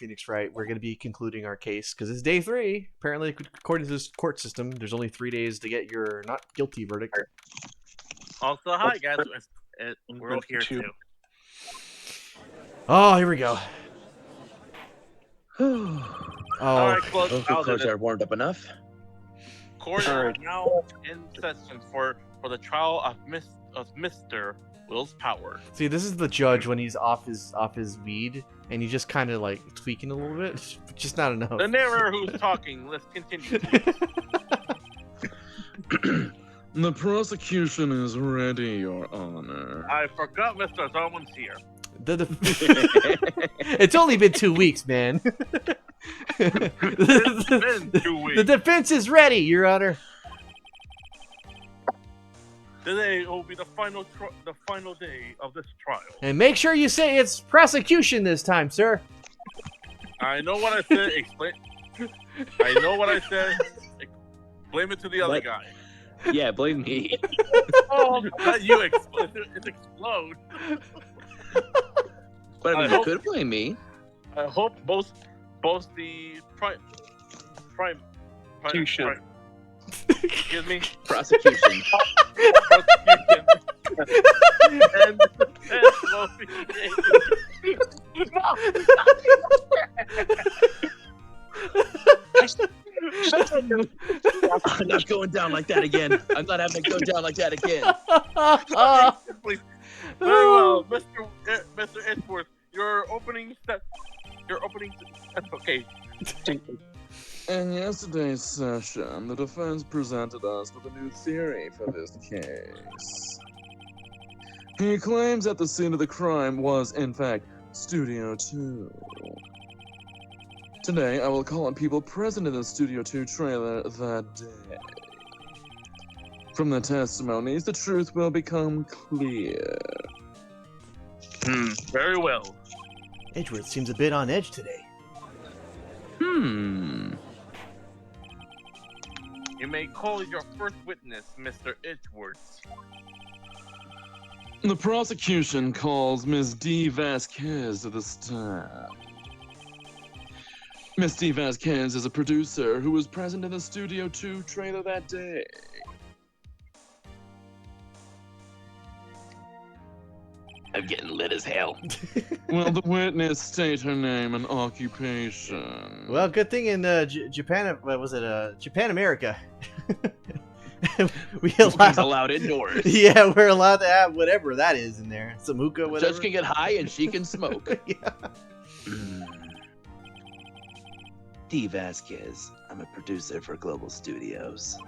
Phoenix Wright. We're going to be concluding our case because it's day 3. Apparently, according to this court system, there's only 3 days to get your not guilty verdict. Also, hi guys. We're all here too. Oh, here we go. All right, close. Local courts are warmed up enough. Court is now in session for the trial of Mr. Will's Power. See, this is the judge when he's off his weed, and he's just kind of like tweaking a little bit, just not enough. The narrator who's talking. Let's continue. The prosecution is ready, Your Honor. I forgot Mr. Zarmon's here. It's only been 2 weeks, man. It's been 2 weeks. The defense is ready, Your Honor. Today will be the final day of this trial. And make sure you say it's prosecution this time, sir. I know what I said. Explain. I know what I said. Blame it to the other guy. Yeah, blame me. Oh, let you explode. It explode. But I mean, you could blame me. I hope both the prosecution. Excuse me. Prosecution. and I'm not going down like that again. I'm not having to go down like that again. Please. Very well, Mr. Edgeworth, your opening. Okay. In yesterday's session, the defense presented us with a new theory for this case. He claims that the scene of the crime was, in fact, Studio 2. Today, I will call on people present in the Studio 2 trailer that day. From the testimonies, the truth will become clear. Very well. Edgeworth seems a bit on edge today. You may call your first witness, Mr. Edgeworth. The prosecution calls Ms. D. Vasquez to the stand. Ms. D. Vasquez is a producer who was present in the Studio 2 trailer that day. I'm getting lit as hell. Will the witness state her name and occupation? Well, good thing in Japan. What was it? Japan America. We allowed indoors. Yeah, we're allowed to have whatever that is in there. Some hookah, whatever. Judge can get high and she can smoke. Yeah. D. Vasquez. I'm a producer for Global Studios.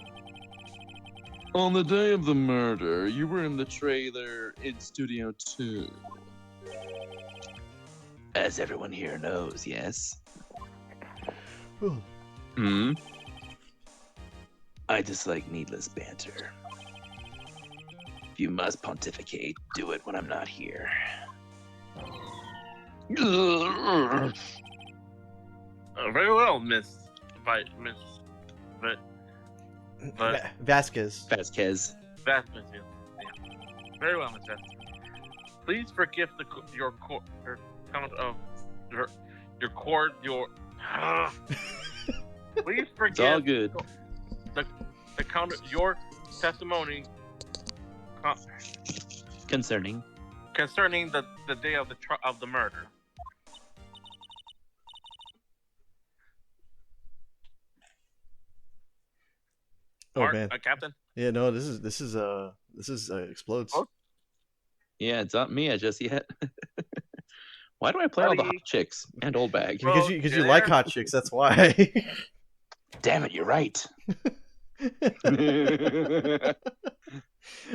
On the day of the murder, you were in the trailer in Studio 2. As everyone here knows, yes? I dislike needless banter. If you must pontificate, do it when I'm not here. Very well, Miss Vasquez. Vasquez. Yeah. Very well, Miss Vasquez. Please forgive your count of your court. Please forgive. It's all good. The count of your testimony Concerning the day of the murder. Oh man, Captain. Yeah, no, this is explodes. Oh. Yeah, it's not me just yet. Why do I play all the hot chicks and old bag? Because you like hot chicks, that's why. Damn it, you're right.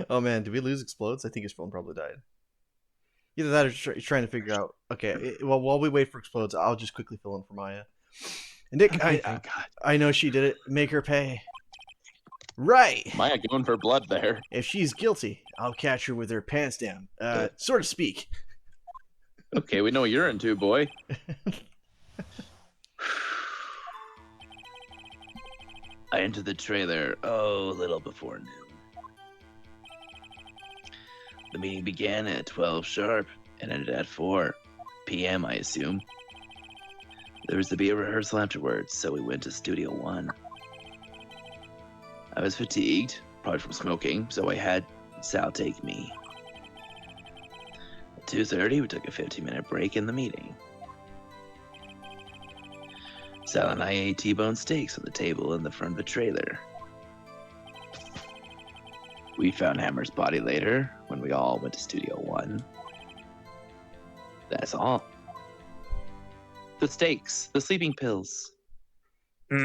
Oh man, did we lose explodes? I think his phone probably died. Either that or he's trying to figure out. Okay, well, while we wait for explodes, I'll just quickly fill in for Maya. And Nick, Okay, I know she did it. Make her pay. Right. Maya going for blood there. If she's guilty, I'll catch her with her pants down, so to speak. Okay, we know what you're into, boy. I entered the trailer, a little before noon. The meeting began at 12 sharp and ended at 4 p.m., I assume. There was to be a rehearsal afterwards, so we went to Studio One. I was fatigued, probably from smoking, so I had Sal take me. At 2:30, we took a 15-minute break in the meeting. Sal and I ate T-bone steaks on the table in the front of the trailer. We found Hammer's body later when we all went to Studio One. That's all. The steaks, the sleeping pills. I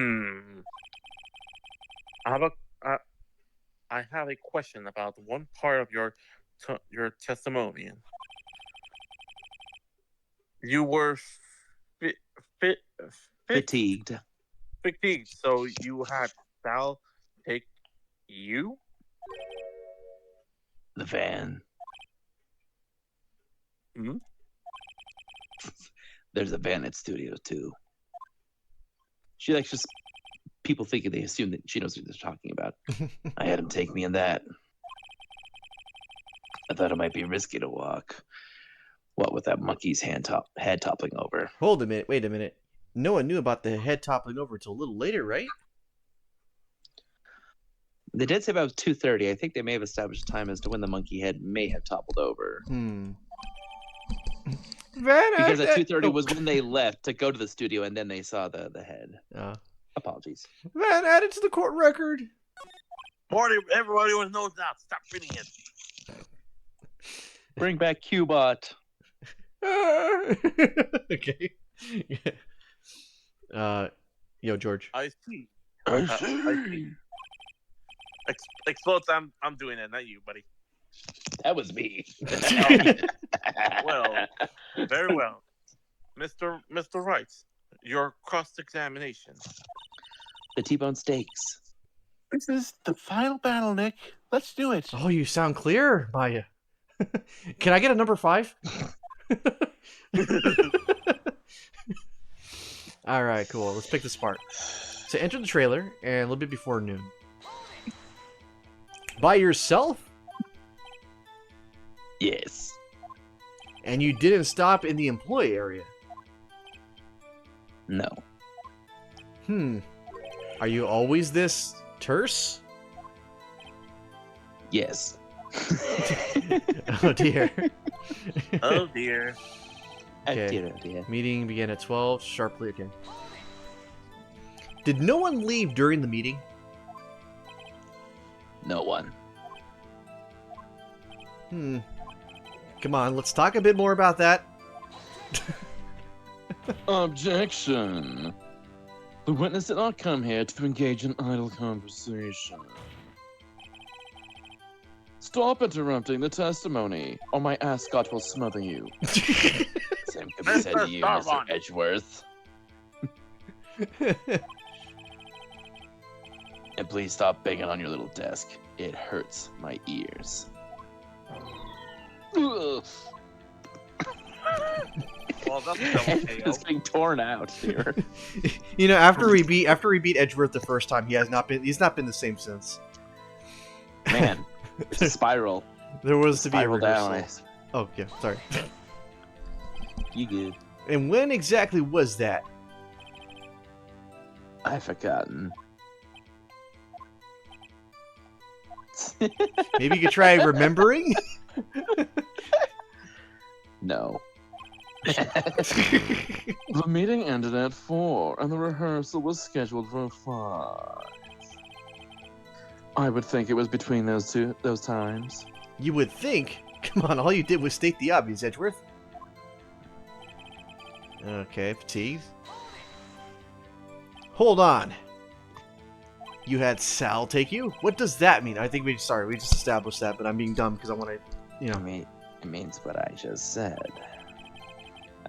have a question about one part of your testimonial. You were Fatigued. fatigued, so you had Sal take you. The van. Hmm? There's a van at Studio 2. She likes just people thinking they assume that she knows what they're talking about. I had him take me in that. I thought it might be risky to walk. What with that monkey's head toppling over. Hold a minute. Wait a minute. No one knew about the head toppling over until a little later, right? They did say about 2:30. I think they may have established a time as to when the monkey head may have toppled over. Because at 2:30 was when they left to go to the studio, and then they saw the head. Apologies. Van, add it to the court record. Party, everybody knows that. Stop reading it. Bring back Qbot. Okay. Yo, George. I see. I see. Explodes. I'm doing it, not you, buddy. That was me. Well, very well, Mr. Wright. Your cross-examination. The T-bone steaks. This is the final battle, Nick. Let's do it. Oh, you sound clear, Maya. Can I get a number 5? All right, cool. Let's pick this part. So enter the trailer, and a little bit before noon. By yourself? Yes. And you didn't stop in the employee area? No. Are you always this terse? Yes. Oh, dear. Oh dear. Okay. Oh dear. Meeting began at 12 sharply again. Did no one leave during the meeting? No one. Come on, let's talk a bit more about that. Objection. The witness did not come here to engage in idle conversation. Stop interrupting the testimony, or my ascot will smother you. Same could be said to you, Mr. Edgeworth. And please stop banging on your little desk. It hurts my ears. Well, that's okay. It's being torn out here. You know, after we beat Edgeworth the first time, he's not been the same since. Man, it's a spiral. There was to be a Spiral rehearsal. down. Oh yeah, sorry. You good? And when exactly was that? I've forgotten. Maybe you could try remembering. No. The meeting ended at 4, and the rehearsal was scheduled for 5. I would think it was between those times. You would think. Come on, all you did was state the obvious, Edgeworth. Okay, fatigued. Hold on. You had Sal take you? What does that mean? I think we just established that, but I'm being dumb because I want to, I mean, it means what I just said.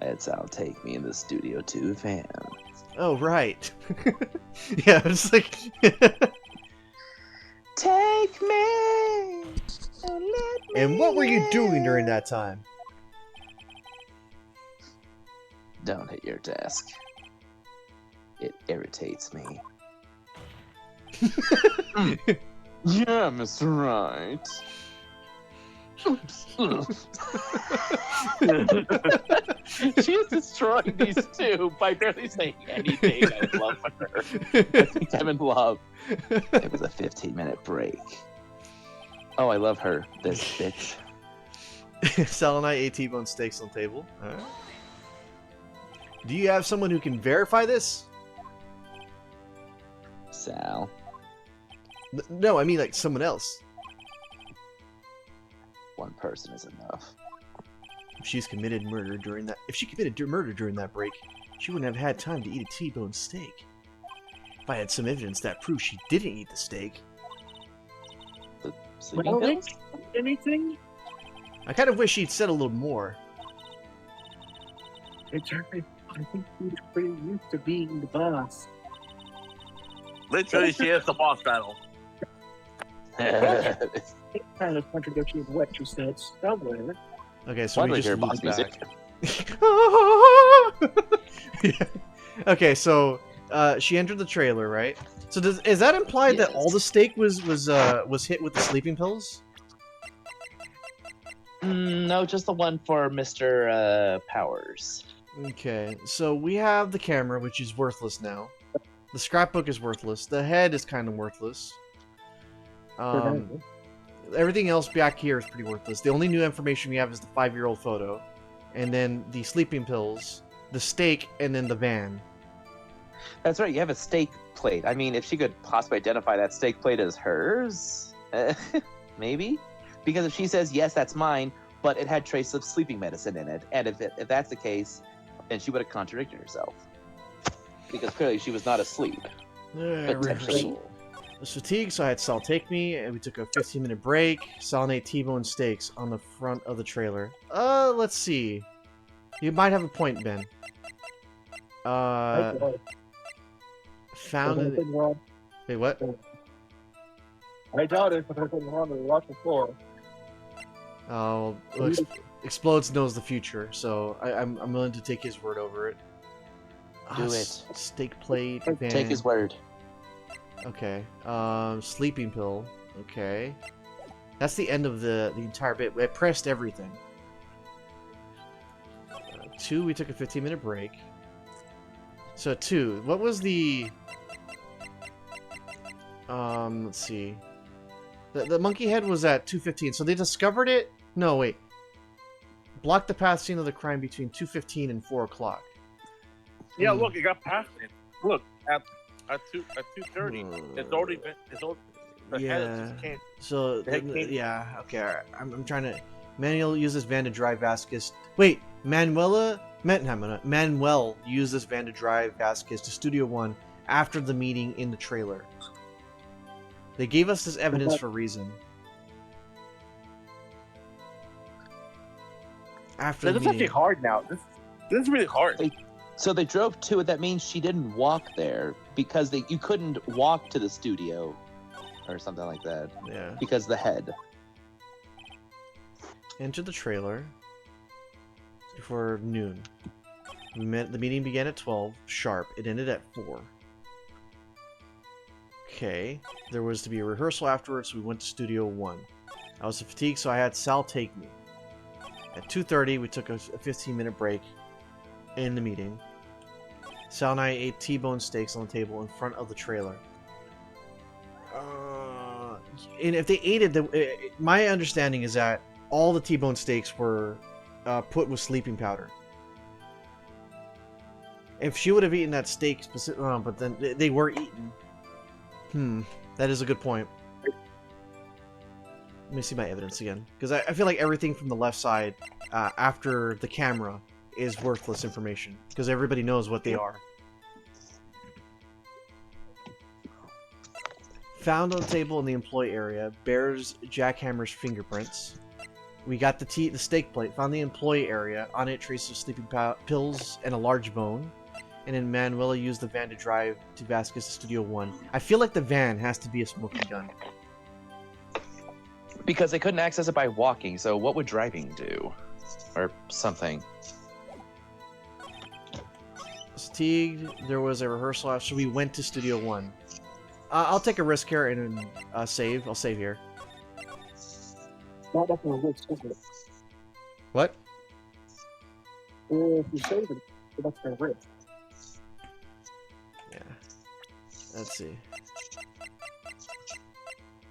I had Sal take me in the Studio 2 van. Oh, right. Yeah, it's like... Take me! And what were you doing during that time? Don't hit your desk. It irritates me. Yeah, Mr. Wright. She is destroying these two by barely saying anything. I love her. I think I'm in love. It was a 15-minute break. Oh, I love her. This bitch. Selenite ate T-bone steaks on the table. Alright. Do you have someone who can verify this? Sal. No, I mean like someone else. One person is enough. If she committed murder during that break, she wouldn't have had time to eat a T-bone steak. If I had some evidence that proves she didn't eat the steak, The sleeping pills? Anything? I kind of wish she'd said a little more. It's her. I think she's pretty used to being the boss. Literally, she is the boss battle. It's kind of contradiction of what you said somewhere. Okay, so Why we do I just hear loop boss music? back. Yeah. Okay, so she entered the trailer, right? So is that implied that all the steak was hit with the sleeping pills? No, just the one for Mr. Powers. Okay, so we have the camera, which is worthless now. The scrapbook is worthless. The head is kind of worthless. Everything else back here is pretty worthless. The only new information we have is the 5-year-old photo, and then the sleeping pills, the steak, and then the van. That's right, you have a steak plate. I mean, if she could possibly identify that steak plate as hers, maybe? Because if she says, yes, that's mine, but it had traces of sleeping medicine in it, and if that's the case, then she would have contradicted herself. Because clearly she was not asleep. Potentially. I was fatigued, so I had Sal take me, and we took a 15-minute break. Sal ate T-bone steaks on the front of the trailer. Let's see. You might have a point, Ben. Found it. Wait, what? I doubt it, but I've been wrong a lot before. Oh, well, Explodes knows the future, so I'm willing to take his word over it. Do it. Steak plate. Van. Take his word. Okay. Sleeping pill. Okay. That's the end of the entire bit. I pressed everything. 2, we took a 15-minute break. So 2, what was the... let's see. The monkey head was at 2:15, so they discovered it? No, wait. Blocked the path scene of the crime between 2:15 and 4 o'clock. Yeah, look, it got past it. Look, at 2:30, it's already been. The head just can't. So the head can't- yeah, okay. All right. I'm trying to. Manuel used this van to drive Vasquez. Wait, Manuel used this van to drive Vasquez to Studio One after the meeting in the trailer. They gave us this evidence for a reason. After This the is actually meeting. hard now. This is really hard. So they drove to it. That means she didn't walk there because you couldn't walk to the studio or something like that Yeah. because the head. Entered the trailer before noon. The meeting began at 12 sharp. It ended at 4. Okay. There was to be a rehearsal afterwards, so we went to Studio 1. I was fatigued, so I had Sal take me. At 2:30, we took a 15-minute break in the meeting. Sal and I ate T-bone steaks on the table in front of the trailer. And if they ate it, my understanding is that all the T-bone steaks were put with sleeping powder. If she would have eaten that steak but then they were eaten. That is a good point. Let me see my evidence again, because I feel like everything from the left side after the camera is worthless information, because everybody knows what they are. Found on the table in the employee area bears jackhammer's fingerprints. We got the steak plate. Found the employee area. On it, traces of sleeping pills and a large bone. And then Manuela used the van to drive to Vasquez to Studio 1. I feel like the van has to be a smoking gun. Because they couldn't access it by walking, so what would driving do? Or something. Fatigued. There was a rehearsal after, so we went to Studio 1. I'll take a risk here and save. I'll save here. Not up on a risk, is it? What? If you save it, that's a risk. Yeah. Let's see.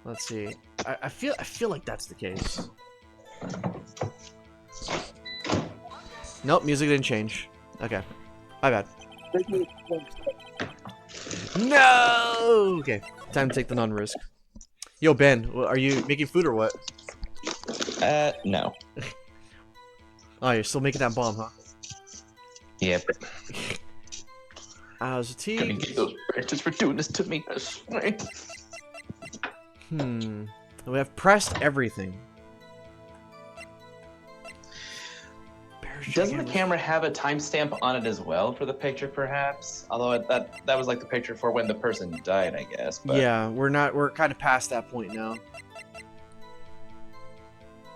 Let's see. I feel like that's the case. Nope, music didn't change. Okay. My bad. No! Okay, time to take the non-risk. Yo, Ben, are you making food or what? No. Oh, you're still making that bomb, huh? Yep. I was Gonna fatigued. get those bitches for doing this to me. I swear. We have pressed everything. Doesn't the camera have a timestamp on it as well for the picture, perhaps? Although that was like the picture for when the person died, I guess. But... Yeah, we're kind of past that point now.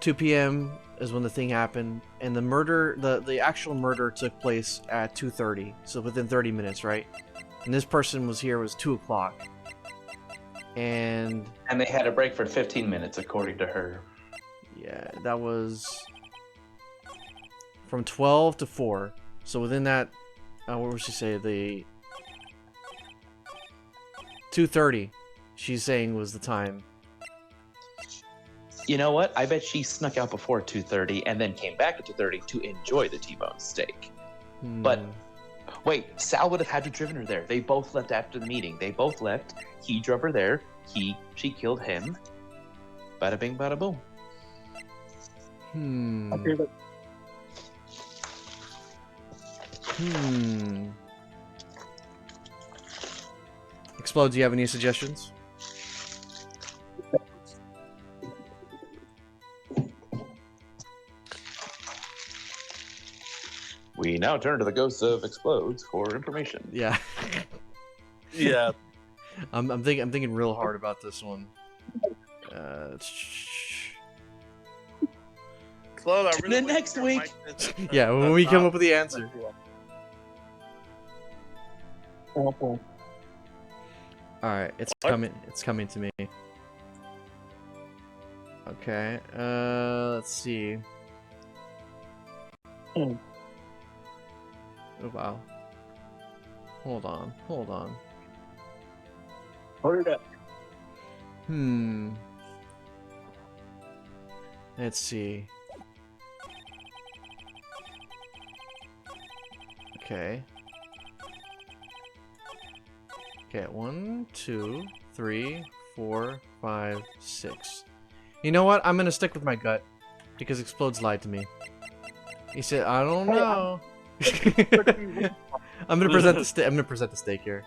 2 p.m. is when the thing happened, and the murder, the actual murder took place at 2:30, so within 30 minutes, right? And this person was 2 o'clock. And they had a break for 15 minutes, according to her. yeah, that was from 12 to 4. So within that, what would she say? The 2:30, she's saying was the time. You know what? I bet she snuck out before 2:30 and then came back at 2:30 to enjoy the T-bone steak. But wait, Sal would have had to driven her there. They both left after the meeting. They both left. He drove her there. She killed him. Bada bing, bada boom. Okay, but Explode, do you have any suggestions? We now turn to the ghosts of Explodes for information. Yeah. Yeah. I'm thinking real hard about this one. Claude, I really Then wish next your week. mic is- Yeah, when we come up with the answer. awful. Alright, it's What? coming. It's coming to me. Okay, let's see. Hmm. Oh, wow. Hold on. Hold it up. Let's see. Okay. Okay, 1, 2, 3, 4, 5, 6. You know what? I'm gonna stick with my gut because Explodes lied to me. He said, "I don't know." I'm gonna present the I'm gonna present the steak here.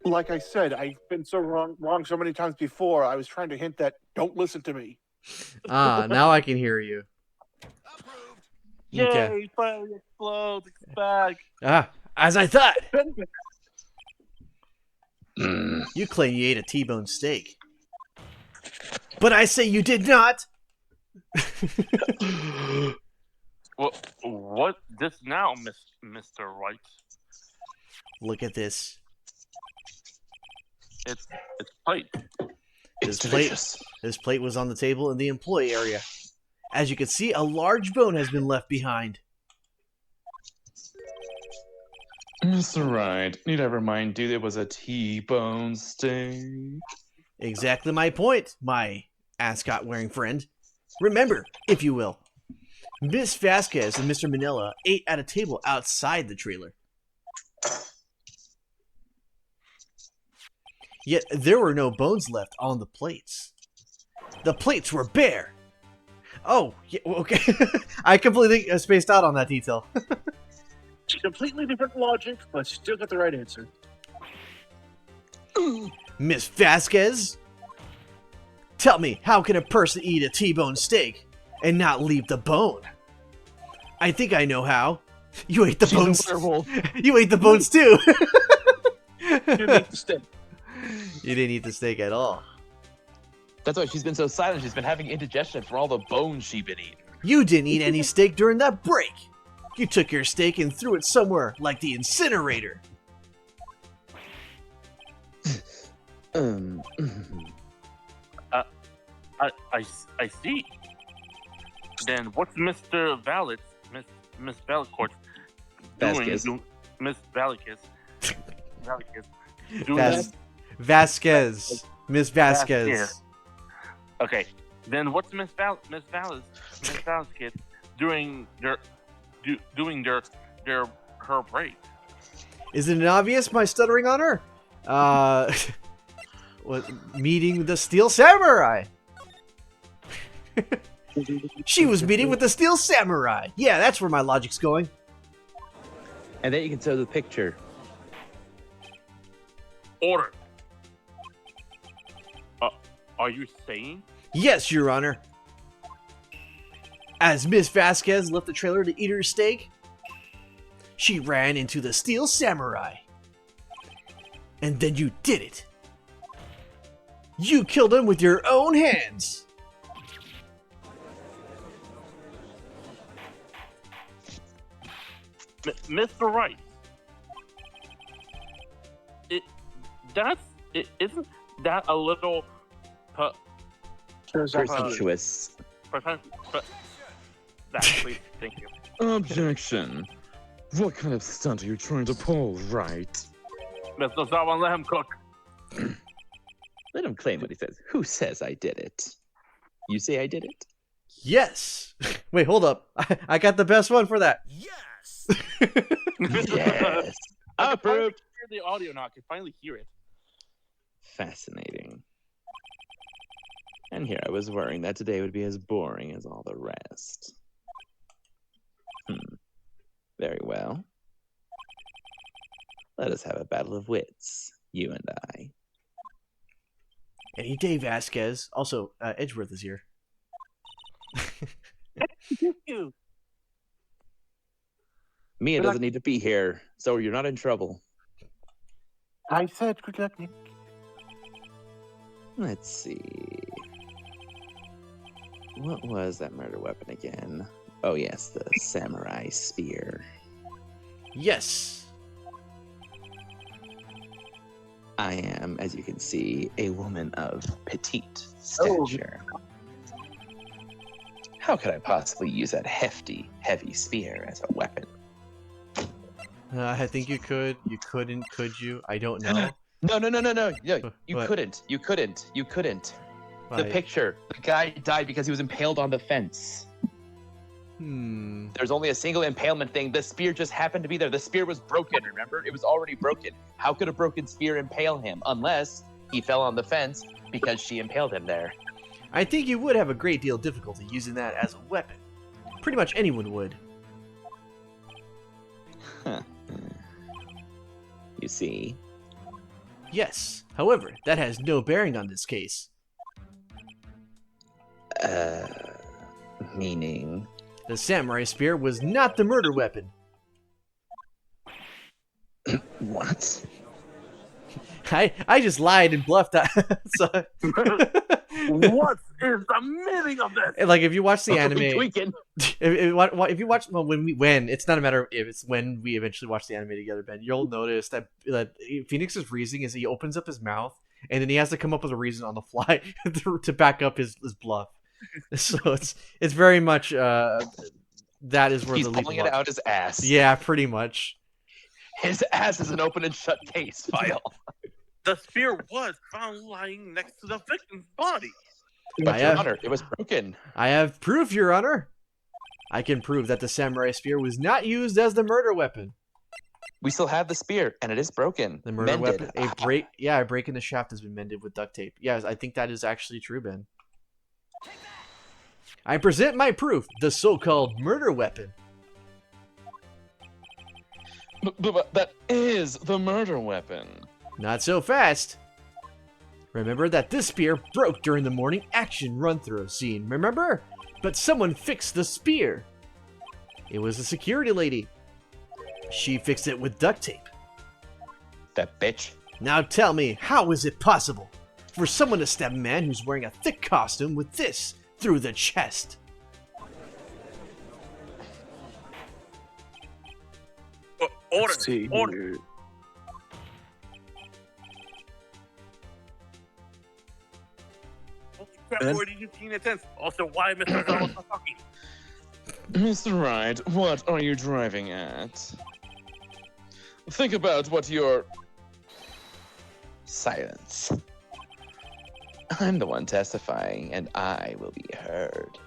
Like I said, I've been so wrong so many times before. I was trying to hint that don't listen to me. Ah, now I can hear you. Yay, Okay. finally Explode, it's back. Ah, as I thought. You claim you ate a T-bone steak, but I say you did not. What this now, Mr. White? Look at this. It's plate. This plate was on the table in the employee area. As you can see, a large bone has been left behind. Mr. Wright, need I remind you it was a T-bone steak? Exactly my point, my ascot-wearing friend. Remember, if you will, Miss Vasquez and Mr. Manila ate at a table outside the trailer. Yet there were no bones left on the plates. The plates were bare. Oh, yeah, okay. I completely spaced out on that detail. Completely different logic, but still got the right answer. Miss Vasquez? Tell me, how can a person eat a T-bone steak and not leave the bone? I think I know how. You ate the bones. You ate the bones too. You didn't eat the steak. You didn't eat the steak at all. That's why she's been so silent. She's been having indigestion from all the bones she's been eating. You didn't eat any steak during that break. You took your steak and threw it somewhere like the incinerator. I see. Then what's Mr. Valid, Miss Valicourt Vasquez. doing? Miss Valicus. Valicus. Vas- Vasquez. Miss Vasquez. Okay. Then what's Miss Valis doing her break? Isn't it obvious my stuttering on her? Meeting the Steel Samurai. She was meeting with the Steel Samurai. Yeah, that's where my logic's going. And then you can show the picture. Order. Are you saying? Yes, Your Honor. As Miss Vasquez left the trailer to eat her steak, she ran into the Steel Samurai. And then you did it. You killed him with your own hands. Mr. Rice. Isn't that a little Presumptuous. Please, thank you. Objection. What kind of stunt are you trying to pull, right? Mr. Someone let him cook. Let him claim what he says. Who says I did it? You say I did it? Yes. Wait, hold up. I got the best one for that. Yes. Yes. I can finally Approved. hear the audio now. I can finally hear it. Fascinating. And here I was worrying that today would be as boring as all the rest. Very well. Let us have a battle of wits, you and I. Any day, Vasquez. Also, Edgeworth is here. You. Mia doesn't need to be here, so you're not in trouble. I said good luck, Nick. Let's see. What was that murder weapon again? Oh yes, the samurai spear. Yes. I am, as you can see, a woman of petite stature. How could I possibly use that hefty, heavy spear as a weapon? I think you could. You couldn't, could you? I don't know. No, you What? couldn't. You couldn't. You couldn't. The Like, picture. The guy died because he was impaled on the fence. There's only a single impalement thing. The spear just happened to be there. The spear was broken, remember? It was already broken. How could a broken spear impale him? Unless he fell on the fence because she impaled him there. I think you would have a great deal of difficulty using that as a weapon. Pretty much anyone would. You see? Yes. However, that has no bearing on this case. Meaning? The samurai spear was not the murder weapon. What? I just lied and bluffed that. So, What is the meaning of this? like if you watch the anime, Tweaking. if you watch when it's not a matter of if, it's when we eventually watch the anime together, Ben, you'll notice that Phoenix's reasoning is he opens up his mouth and then he has to come up with a reason on the fly to back up his bluff. So it's very much that is where He's the leap pulling of it logic- out his ass. Yeah, pretty much. His ass is an open and shut case file. The spear was found lying next to the victim's body. But I Your have- Honor, it was broken. I have proof, Your Honor. I can prove that the samurai spear was not used as the murder weapon. We still have the spear, and it is broken. The murder Mended. weapon, a break in the shaft has been mended with duct tape. Yes, I think that is actually true, Ben. I present my proof, the so-called murder weapon. But that is the murder weapon. Not so fast. Remember that this spear broke during the morning action run-through scene, remember? But someone fixed the spear. It was a security lady. She fixed it with duct tape. That bitch. Now tell me, how is it possible for someone to stab a man who's wearing a thick costume with this through the chest? Order. See Order. here. Holy crap. Ben? 42 cents. Also, why Mr. Donald not talking? Mr. Wright, what are you driving at? Think about what you're... Silence. I'm the one testifying, and I will be heard.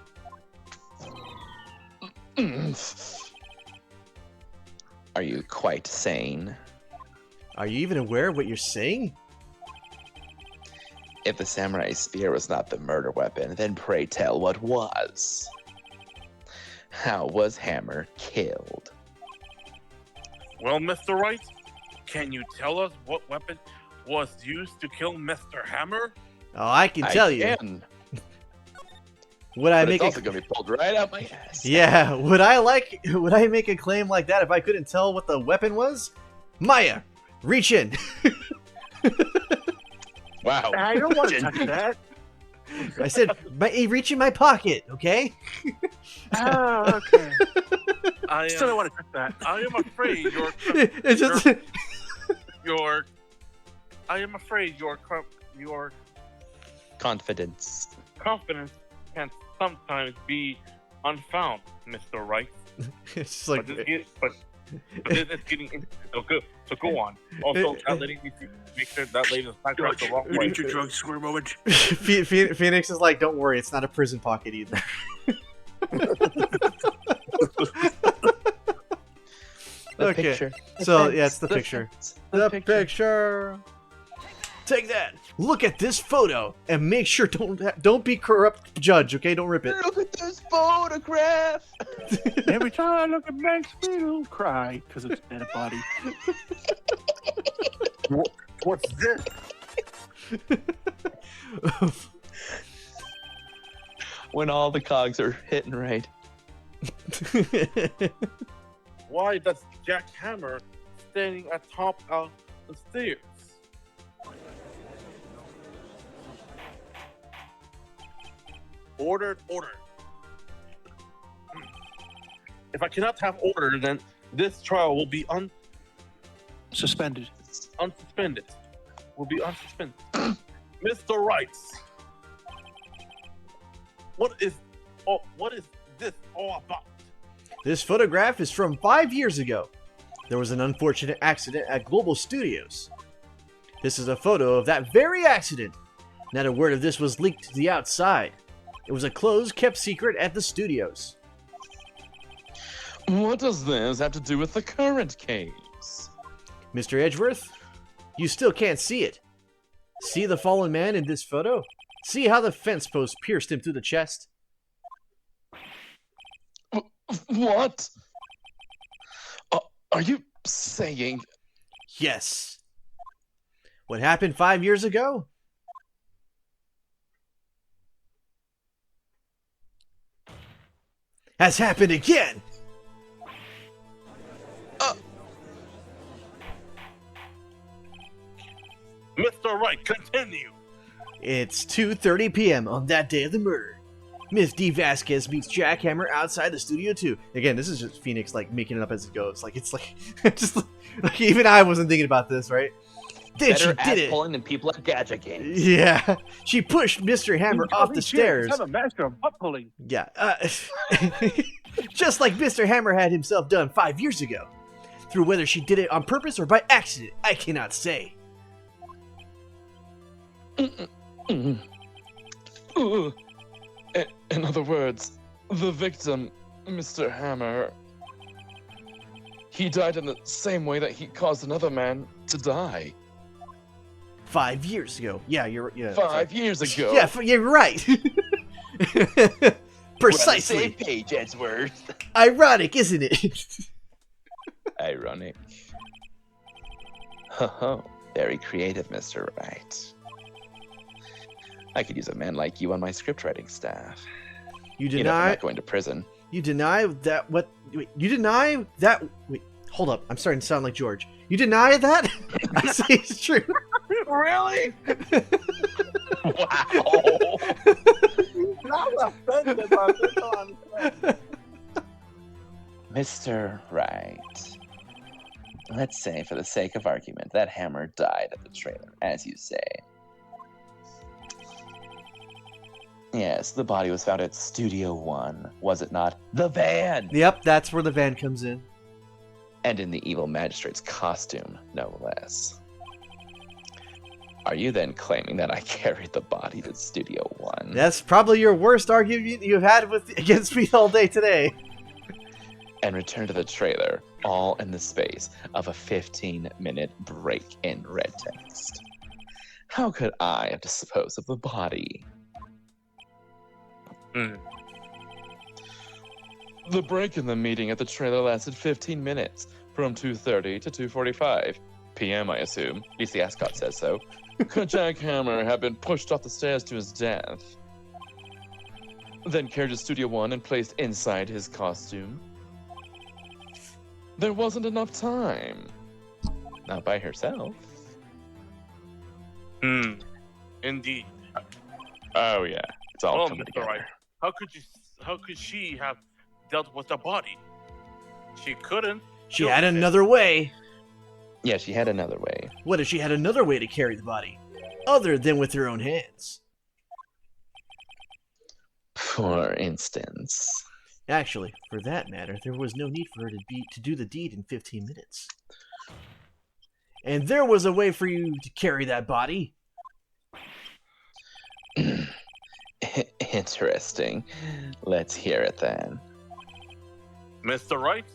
Are you quite sane? Are you even aware of what you're saying? If the samurai spear was not the murder weapon, then pray tell what was. How was Hammer killed? Well, Mr. Wright, can you tell us what weapon was used to kill Mr. Hammer? Oh, I can tell you. Can, Would I but make it's also a gonna be pulled right out my ass. Yeah, would I make a claim like that if I couldn't tell what the weapon was? Maya, reach in. Wow. I don't want to touch that. I said, reach in my pocket, okay? Oh, okay. I Still don't want to touch that. I am afraid It's just I am afraid your Confidence. confidence can sometimes be unfound, Mr. Wright. it's just like But this is getting so go on. Also, that lady needs to make sure that lady is not dressed the wrong You way. need your drugs for a moment. Phoenix is like, don't worry, it's not a prison pocket either. The Okay, picture. so yeah, it's the picture. fence, The picture. Take that. Look at this photo and make sure don't be corrupt judge, okay? Don't rip it. Look at this photograph. Every time I look at Max Speedo, cry because it's dead body. What's this? When all the cogs are hitting right. Why does Jack Hammer standing atop of the stairs? Order. If I cannot have order, then this trial will be Suspended. unsuspended. Will be unsuspended. Mr. Rice, what is this all about? This photograph is from 5 years ago. There was an unfortunate accident at Global Studios. This is a photo of that very accident. Not a word of this was leaked to the outside. It was a closed, kept secret at the studios. What does this have to do with the current case? Mr. Edgeworth, you still can't see it. See the fallen man in this photo? See how the fence post pierced him through the chest? What? Are you saying... Yes. What happened 5 years ago? Has happened again! Mr. Wright, continue. It's 2:30 p.m. on that day of the murder. Miss D. Vasquez meets Jack Hammer outside the studio too. Again, this is just Phoenix like making it up as it goes. Like it's like just like even I wasn't thinking about this, right? Then Better she ass did it. pulling than people at Gadget Games. Yeah, she pushed Mr. Hammer off the stairs. I'm a master of butt pulling. Yeah, just like Mr. Hammer had himself done 5 years ago. Through whether she did it on purpose or by accident, I cannot say. In other words, the victim, Mr. Hammer, he died in the same way that he caused another man to die. 5 years ago. Yeah, you're yeah. 5 years ago. Yeah, you're right. We're on the same Precisely. page, Edgeworth. Ironic, isn't it? Ironic. Ho, very creative, Mr. Wright. I could use a man like you on my script writing staff. You You know, if I'm deny. not going to prison. You deny that. What? Wait, you deny that. Wait, hold up. I'm starting to sound like George. You deny that? I say it's true. Really? Wow. Mr. Wright. Let's say, for the sake of argument, that Hammer died at the trailer, as you say. Yes, the body was found at Studio 1, was it not? The van! Yep, that's where the van comes in. And in the evil magistrate's costume, no less. Are you then claiming that I carried the body to Studio 1? That's probably your worst argument you've had against me all day today. And returned to the trailer, all in the space of a 15-minute break in red text. How could I have disposed of the body? The break in the meeting at the trailer lasted 15 minutes, from 2:30 to 2:45 p.m., I assume. At least the ascot says so. Could Jack Hammer have been pushed off the stairs to his death, then carried to Studio 1 and placed inside his costume? There wasn't enough time. Not by herself. Indeed. Oh yeah, it's all Well, coming Mr. together. Wright, how could she have dealt with the body? She couldn't. She had another way. Yeah, she had another way. What if she had another way to carry the body? Other than with her own hands? For instance. Actually, for that matter, there was no need for her to do the deed in 15 minutes. And there was a way for you to carry that body. Interesting. Let's hear it then. Mr. Wright,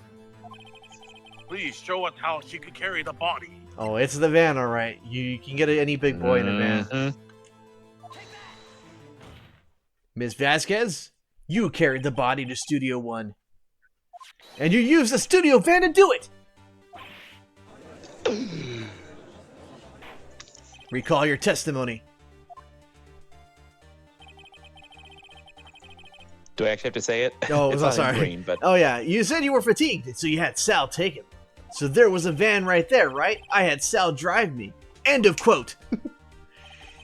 please show us how she could carry the body. Oh, it's the van, all right. You can get any big boy in a van. Mhm. Ms. Vasquez, you carried the body to Studio 1. And you used the studio van to do it! Recall your testimony. Do I actually have to say it? Oh, It's I'm not in sorry. green, but Oh yeah, you said you were fatigued, so you had Sal take him. So there was a van right there, right? I had Sal drive me. End of quote.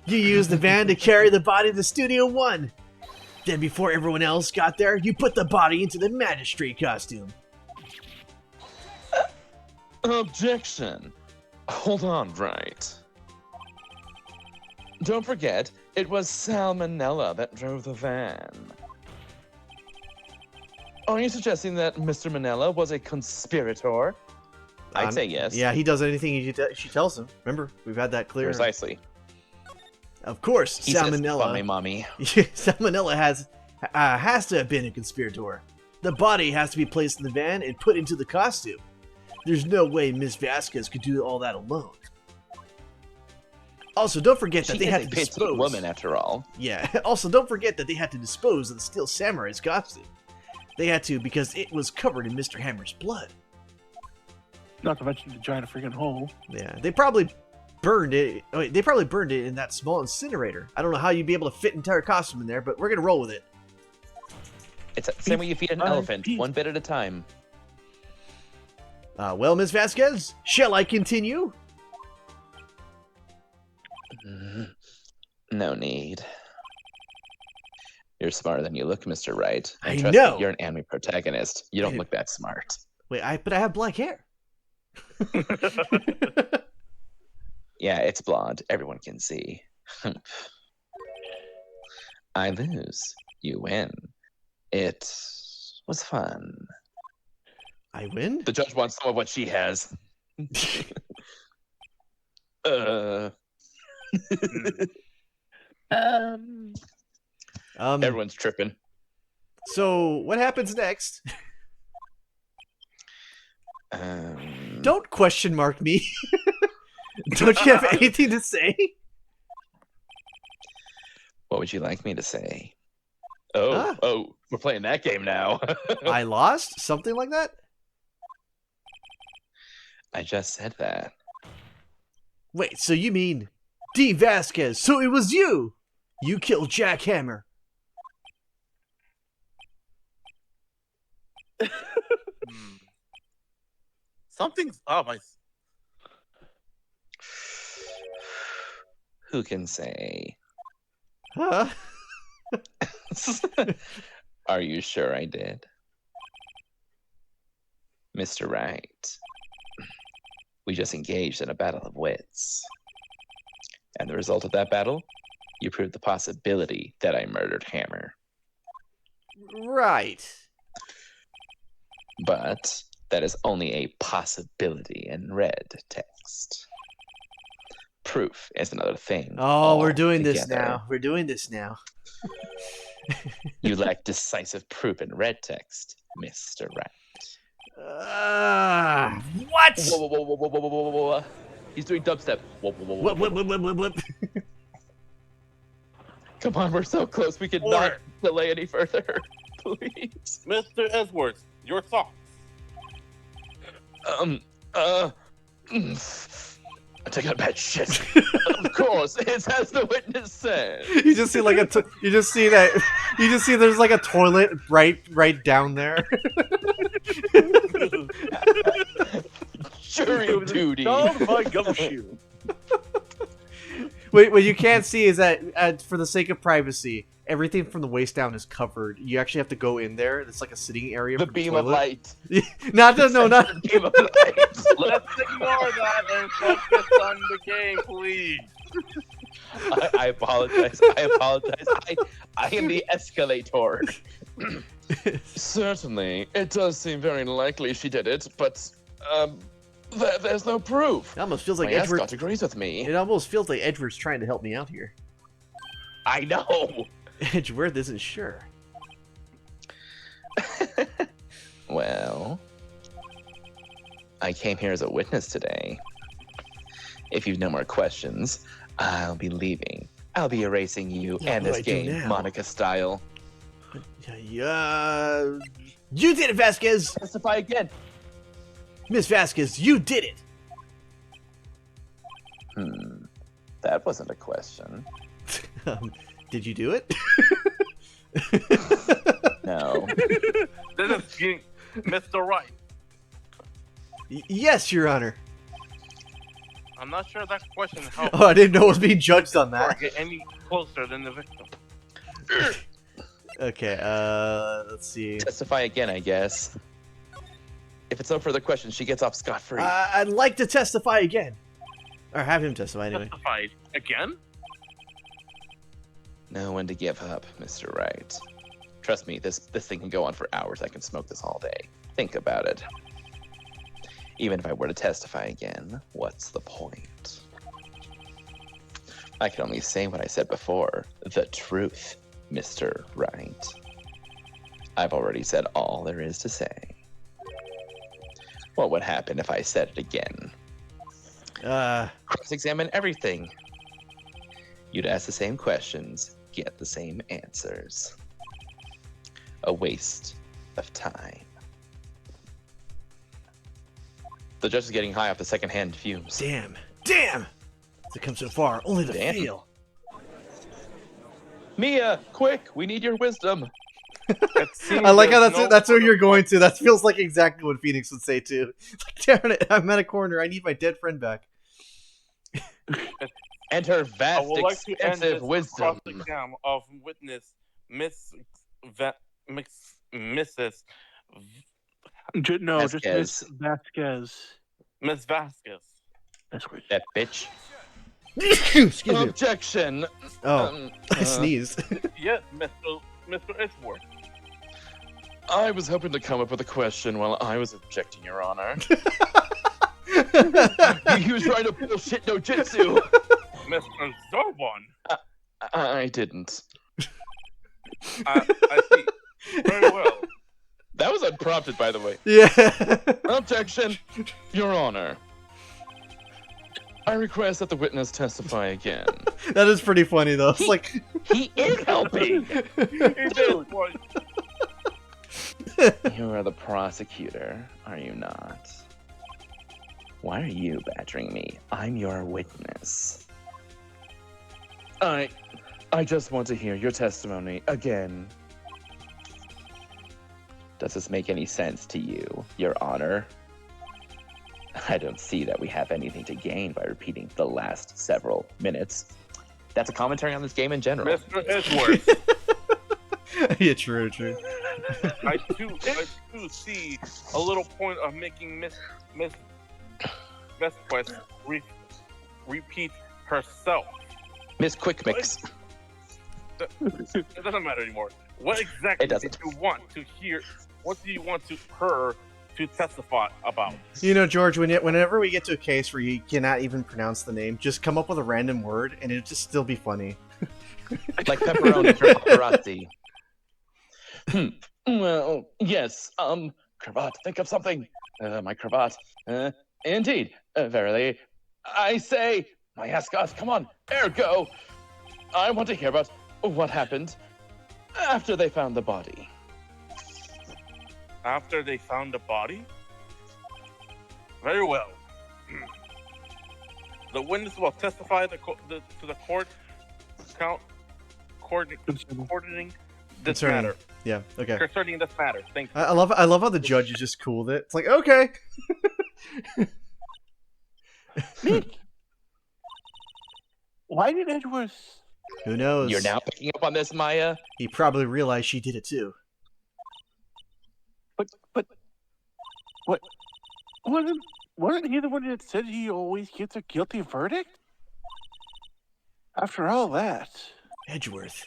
You used the van to carry the body to Studio 1. Then before everyone else got there, you put the body into the magistrate costume. Objection. Hold on, right. Don't forget, it was Salmonella that drove the van. Are you suggesting that Mr. Manella was a conspirator? I'd say yes. Yeah, he does anything she tells him. Remember, we've had that clear. Precisely. Of course, He says, Salmonella. "Fund me, mommy." Salmonella has to have been a conspirator. The body has to be placed in the van and put into the costume. There's no way Miss Vasquez could do all that alone. Also, don't forget that She they is had a to petite dispose. woman, after all. Yeah. Also, don't forget that they had to dispose of the Steel Samurai's costume. They had to because it was covered in Mr. Hammer's blood. Not to mention the giant freaking hole. Yeah, they probably burned it. Oh, wait, they probably burned it in that small incinerator. I don't know how you'd be able to fit an entire costume in there, but we're gonna roll with it. It's the same way you feed an elephant, one bit at a time. Well, Miss Vasquez, shall I continue? No need. You're smarter than you look, Mr. Wright. I trust know. me, you're an anime protagonist. You don't Wait. look that smart. Wait, but I have black hair. Yeah, it's blonde. Everyone can see. I lose. You win. It was fun. I win? The judge wants some of what she has. Everyone's tripping. So, what happens next? Um, Don't question mark me. Don't you have anything to say? What would you like me to say? Oh, we're playing that game now. I lost? Something like that? I just said that. Wait, so you mean D. Vasquez, so it was you! You killed Jack Hammer. Something's up. Who can say? Huh? Are you sure I did? Mr. Wright, we just engaged in a battle of wits. And the result of that battle You proved the possibility that I murdered Hammer. Right. But that is only a possibility in red text. Proof is another thing. Oh, we're doing this altogether. now. We're doing this now. You lack decisive proof in red text, Mr. Right. What? Whoa, whoa, whoa, whoa, whoa, whoa, whoa, whoa, whoa. He's doing dubstep. Whoa, whoa, whoa, whoa, Whip, whip, whip, whip, whip, whip. Come on, we're so close. We could not delay any further. Please. Mr. Edgeworth, your thoughts? I take a bad shit. Of course, it's as the witness said. You just see like you just see there's like a toilet right down there. Jury duty. Down my gumshoe. What you can't see is that for the sake of privacy, everything from the waist down is covered. You actually have to go in there. It's like a sitting area. The for beam the of light. not. The beam of light. Let's ignore that and focus on the game, please. I apologize. I am the escalator. Certainly, it does seem very likely she did it, but there's no proof. It almost feels like My Edgeworth. escort agrees with me. It almost feels like Edgeworth's trying to help me out here. I know. Edgeworth isn't sure. Well, I came here as a witness today. If you've no more questions, I'll be leaving. I'll be erasing you Yeah, and what this do I do game, now? Monica style. You did it, Vasquez. Testify again. Miss Vasquez, you did it. That wasn't a question. Did you do it? No. This is Mr. Right. Yes, Your Honor. I'm not sure that question helps Oh, I didn't know I was being judged on or that. get any closer than the victim. Okay, let's see. Testify again, I guess. If it's no further questions, she gets off scot-free. I'd like to testify again. Or have him testify anyway. Testified again? Know when to give up, Mr. Wright. Trust me, this thing can go on for hours. I can smoke this all day. Think about it. Even if I were to testify again, what's the point? I can only say what I said before. The truth, Mr. Wright. I've already said all there is to say. What would happen if I said it again? Cross-examine everything. You'd ask the same questions, get the same answers. A waste of time. The judge is getting high off the second-hand fumes. Damn. To come so far, only to Damn. fail. Mia, quick! We need your wisdom. I like how that's where you're going to. That feels like exactly what Phoenix would say too. Like, darn it, I'm at a corner. I need my dead friend back. And her I vast, would like to end expensive this wisdom. cross-exam of witness Mrs. No, just Vasquez. Miss Vasquez. Miss Vasquez. That's great. That bitch. Excuse me. Objection. Oh, I sneezed. Yes, Mr. Edgeworth. I was hoping to come up with a question while I was objecting, Your Honor. He was trying to bullshit no jitsu. Mr. Zorbon. I didn't. I see. Very well. That was unprompted, by the way. Yeah. Objection, Your Honor. I request that the witness testify again. That is pretty funny though. It's like He is helping. You are the prosecutor, are you not? Why are you badgering me? I'm your witness. I just want to hear your testimony again. Does this make any sense to you, Your Honor? I don't see that we have anything to gain by repeating the last several minutes. That's a commentary on this game in general. Mr. Edgeworth. yeah, true. I too see a little point of making Miss Vasquez repeat herself. Miss Quick Mix. It doesn't matter anymore. What exactly It doesn't. did you want to hear? What do you want her to testify about? You know, George, whenever we get to a case where you cannot even pronounce the name, just come up with a random word, and it'll just still be funny. Like pepperoni from paparazzi. Well, yes. Cravat, think of something. My cravat. Indeed. Verily. I say, my ascot, come on, ergo. I want to hear about what happened after they found the body. After they found the body? Very well. The witness will testify to the court coordinating this Concerning- matter. Yeah, okay. Concerning this matter. Thank you. I love how the judge is just cool with it. It's like, okay. Nick, why did Edgeworth? Who knows? You're now picking up on this, Maya? He probably realized she did it too. But what? Wasn't he the one that said he always gets a guilty verdict? After all that, Edgeworth.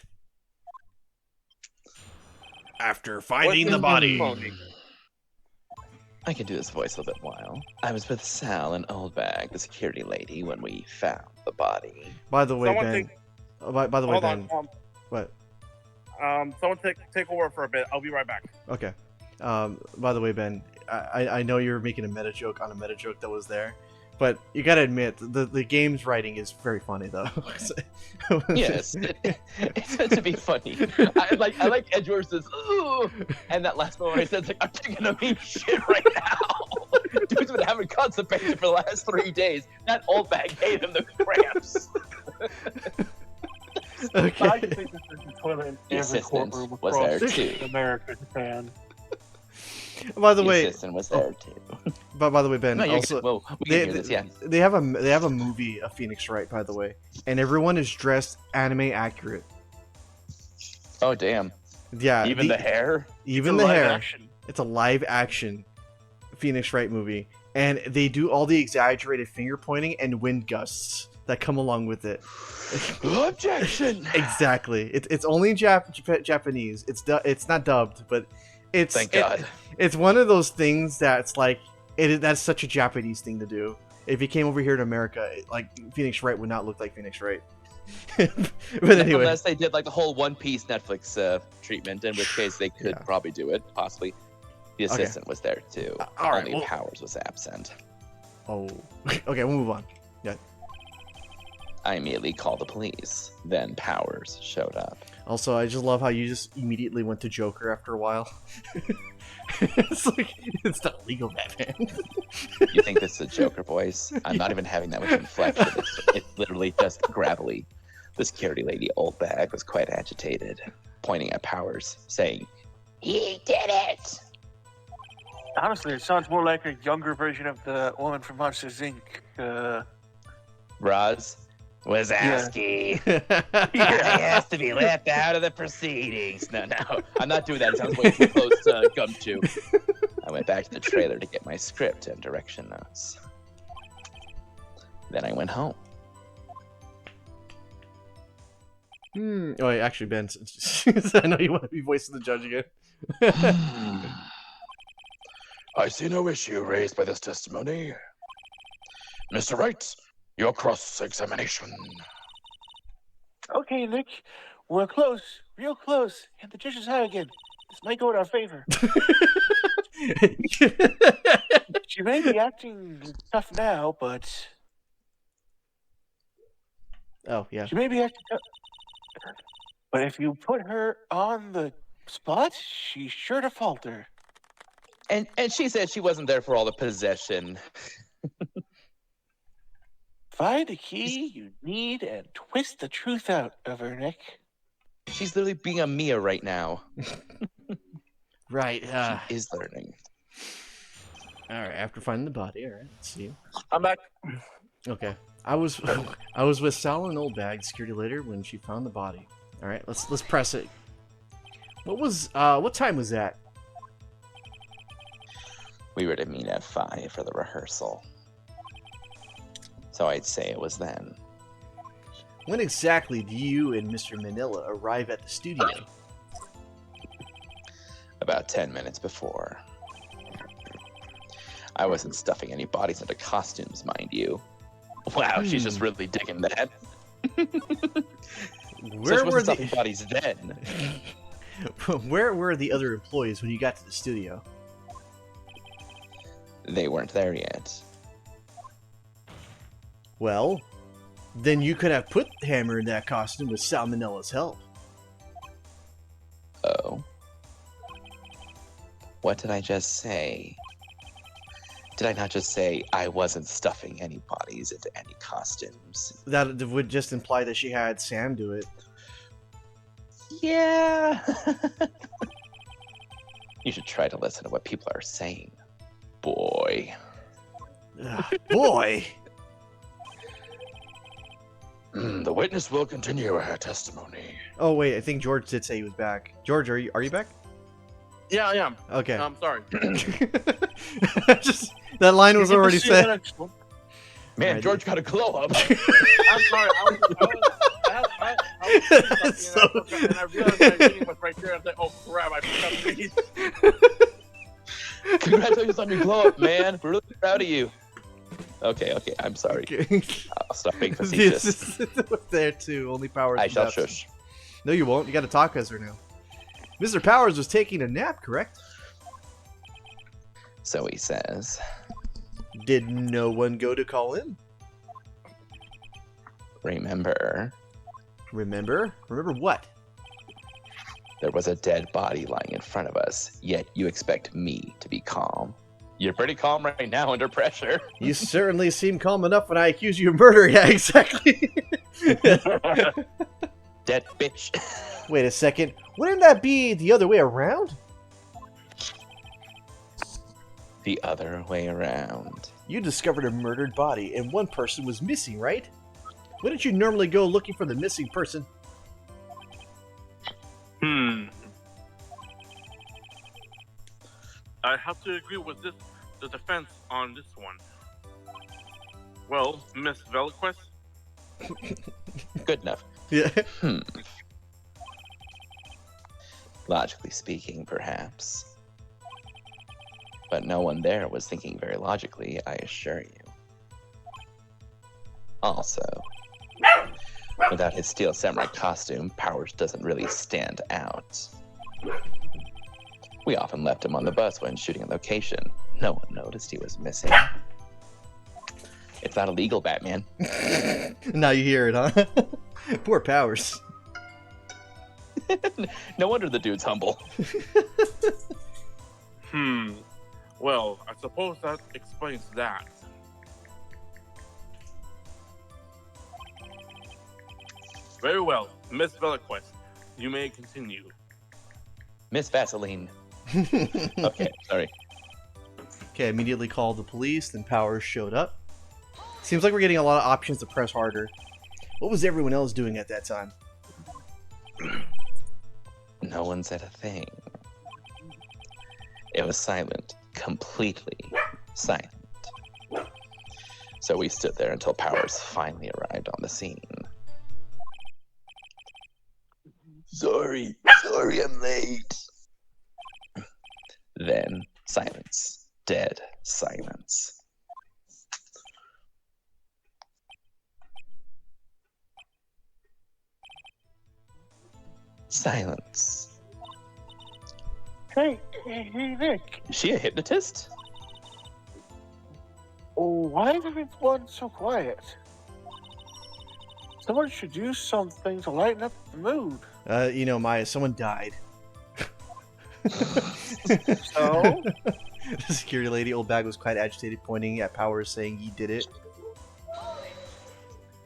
After What finding is the body. testimony? I can do this voice a little bit while. I was with Sal and Oldbag, the security lady, when we found the body. By the way, Someone Ben. By the way, Hold Ben. on. What? Someone take over for a bit. I'll be right back. Okay. By the way, Ben, I know you're making a meta joke on a meta joke that was there, but you gotta admit the game's writing is very funny though. Yes, it's meant to be funny. I like Edgeworth's ooh, and that last moment he says like, I'm thinking of me shit right now. Dude's been having constipation for the last 3 days. That old bag gave him the cramps. I Okay. think there's a toilet in The every assistant courtroom was across there too. America, Japan. By the The way, assistant was there too. by the way, Ben. No, you're Also, good. Well, we they, can hear this, yeah. they have a movie of Phoenix Wright, by the way, and everyone is dressed anime accurate. Oh damn! Yeah, Even the hair. even the hair. It's a live action Phoenix Wright movie, and they do all the exaggerated finger pointing and wind gusts that come along with it. Objection. Exactly. It's only in Japanese. It's not dubbed, but it's Thank God. it's one of those things that's like that's such a Japanese thing to do. If you came over here to America, like Phoenix Wright would not look like Phoenix Wright. But anyway, Unless they did like the whole One Piece Netflix treatment, in which case they could Yeah. probably do it, possibly. The Okay. assistant was there too. all right, Only well- Powers was absent. oh, okay, we'll move on. I immediately called the police. Then Powers showed up. Also, I just love how you just immediately went to Joker after a while. It's like it's not legal, Batman. You think this is a Joker voice? I'm not even having that much inflection. It's literally just gravelly. The security lady, old bag, was quite agitated, pointing at Powers, saying, "He did it!" Honestly, it sounds more like a younger version of the woman from Monsters Inc. Roz Wazowski. He has to be left out of the proceedings. No, I'm not doing that. It sounds way too close to Gumshoe. I went back to the trailer to get my script and direction notes. Then I went home. Oh, wait, actually, Ben, I know you want to be voicing the judge again. I see no issue raised by this testimony. Mr. Wright, your cross-examination. Okay, Nick, we're close, real close, and the judge's high again. This might go in our favor. She may be acting tough now, but Oh, yeah. she may be acting tough. But if you put her on the spot, she's sure to falter. And she said she wasn't there for all the possession. Find the key you need and twist the truth out of her, Nick. She's literally being a Mia right now. Right. She is learning. All right. After finding the body, all right. Let's see. I'm back. Okay. I was with Sal and Old Bag security later when she found the body. All right. Let's press it. What time was that? We were to meet at 5 for the rehearsal. So I'd say it was then. When exactly do you and Mr. Manila arrive at the studio? About 10 minutes before. I wasn't stuffing any bodies into costumes, mind you. Wow, she's just really digging that. Where were stuffing the bodies then? Where were the other employees when you got to the studio? They weren't there yet. Well, then you could have put Hammer in that costume with Salmonella's help. Oh. What did I just say? Did I not just say I wasn't stuffing any bodies into any costumes? That would just imply that she had Sam do it. Yeah. You should try to listen to what people are saying, boy. Ugh, boy! The witness will continue her testimony. Oh wait, I think George did say he was back. George, are you back? Yeah, I am. Okay. I'm sorry. Just that line was already said. Man, Right. George got a glow up. I'm sorry. I was So- and I realized my reading was right there. I was like, oh crap, I forgot to read. Congratulations on your glow up, man. We're really proud of you. Okay, I'm sorry. Okay. I'll stop being facetious. This was there too. Only Powers. I was shall absent. shush. No, you won't. You got to talk as her now. Mr. Powers was taking a nap, correct? So he says. Did no one go to call him? Remember, Remember? Remember what? there was a dead body lying in front of us, yet you expect me to be calm. You're pretty calm right now under pressure. You certainly seem calm enough when I accuse you of murder. Yeah, exactly. Dead bitch. Wait a second. Wouldn't that be the other way around? The other way around. You discovered a murdered body and one person was missing, right? Wouldn't you normally go looking for the missing person? I have to agree with the defense on this one. Well, Miss Velquist, Good enough. Yeah. Logically speaking, perhaps. But no one there was thinking very logically, I assure you. Also, without his steel samurai costume, Powers doesn't really stand out. We often left him on the bus when shooting a location. No one noticed he was missing. It's not illegal, Batman. Now you hear it, huh? Poor Powers. No wonder the dude's humble. Well, I suppose that explains that. Very well, Miss Velquist, you may continue. Miss Vaseline. Okay, sorry. Okay, immediately called the police, then Powers showed up. Seems like we're getting a lot of options to press harder. What was everyone else doing at that time? No one said a thing. It was silent, completely silent. So we stood there until Powers finally arrived on the scene. Sorry I'm late. Then silence, dead silence. Silence. Hey, Nick. Is she a hypnotist? Why is everyone so quiet? Someone should do something to lighten up the mood. You know, Maya, someone died. So? The security lady, Old Bag, was quite agitated, pointing at Powers, saying he did it.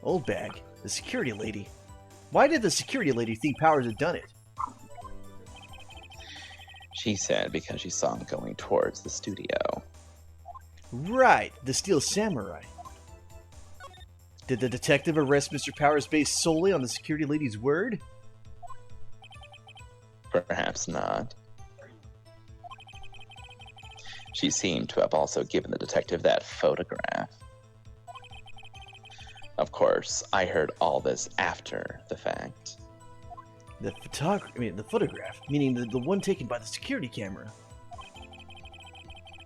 Old Bag, the security lady. Why did the security lady think Powers had done it? She said because she saw him going towards the studio. Right, the Steel Samurai. Did the detective arrest Mr. Powers based solely on the security lady's word? Perhaps not. She seemed to have also given the detective that photograph. Of course, I heard all this after the fact. The photograph, meaning the one taken by the security camera.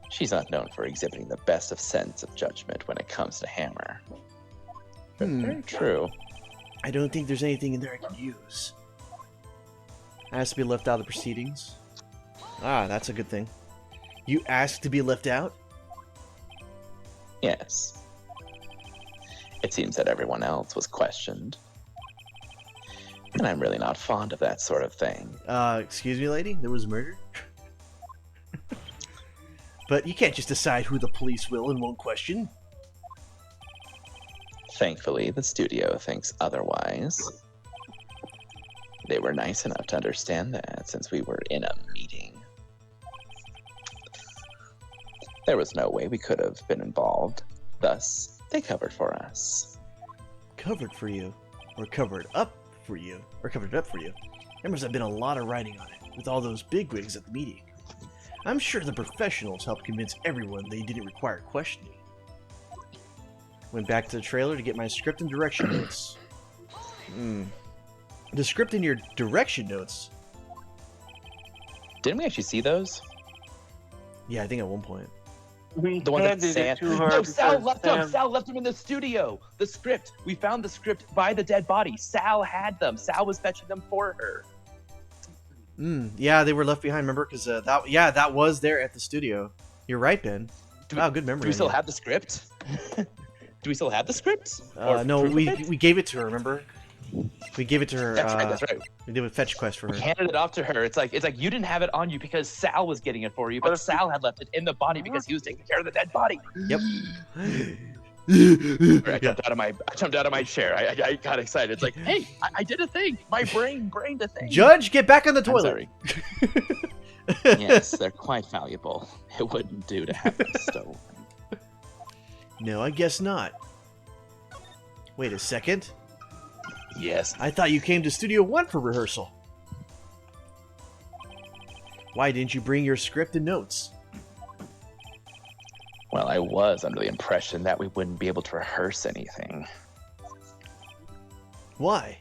She's not known for exhibiting the best of sense of judgment when it comes to Hammer. But very true. I don't think there's anything in there I can use. It has to be left out of the proceedings. Ah, that's a good thing. You asked to be left out? Yes. It seems that everyone else was questioned. And I'm really not fond of that sort of thing. Excuse me, lady? There was murder? But you can't just decide who the police will and won't question. Thankfully, the studio thinks otherwise. They were nice enough to understand that since we were in a meeting. There was no way we could have been involved. Thus, they covered for us. Covered for you? Or covered up for you? Or covered it up for you? There must have been a lot of writing on it, with all those bigwigs at the meeting. I'm sure the professionals helped convince everyone they didn't require questioning. Went back to the trailer to get my script and direction notes. The script and your direction notes? Didn't we actually see those? Yeah, I think at one point. We The one that handed Sam... it to her. No, Sal left them! Sam- Sal left them in the studio! The script! We found the script by the dead body. Sal had them. Sal was fetching them for her. Yeah, they were left behind, remember? Because that was there at the studio. You're right, Ben. Wow, good memory. Do we still have the script? Do we still have the script? No, we gave it to her, remember? We gave it to her. That's right. We did a fetch quest for her. We handed it off to her. It's like you didn't have it on you because Sal was getting it for you, but Sal had left it in the body because he was taking care of the dead body. Yep. I jumped out of my chair. I got excited. It's like, hey, I did a thing. My brain a thing. Judge, get back on the toilet. Sorry. Yes, they're quite valuable. It wouldn't do to have them stolen. No, I guess not. Wait a second. Yes. I thought you came to Studio One for rehearsal. Why didn't you bring your script and notes? Well, I was under the impression that we wouldn't be able to rehearse anything. Why?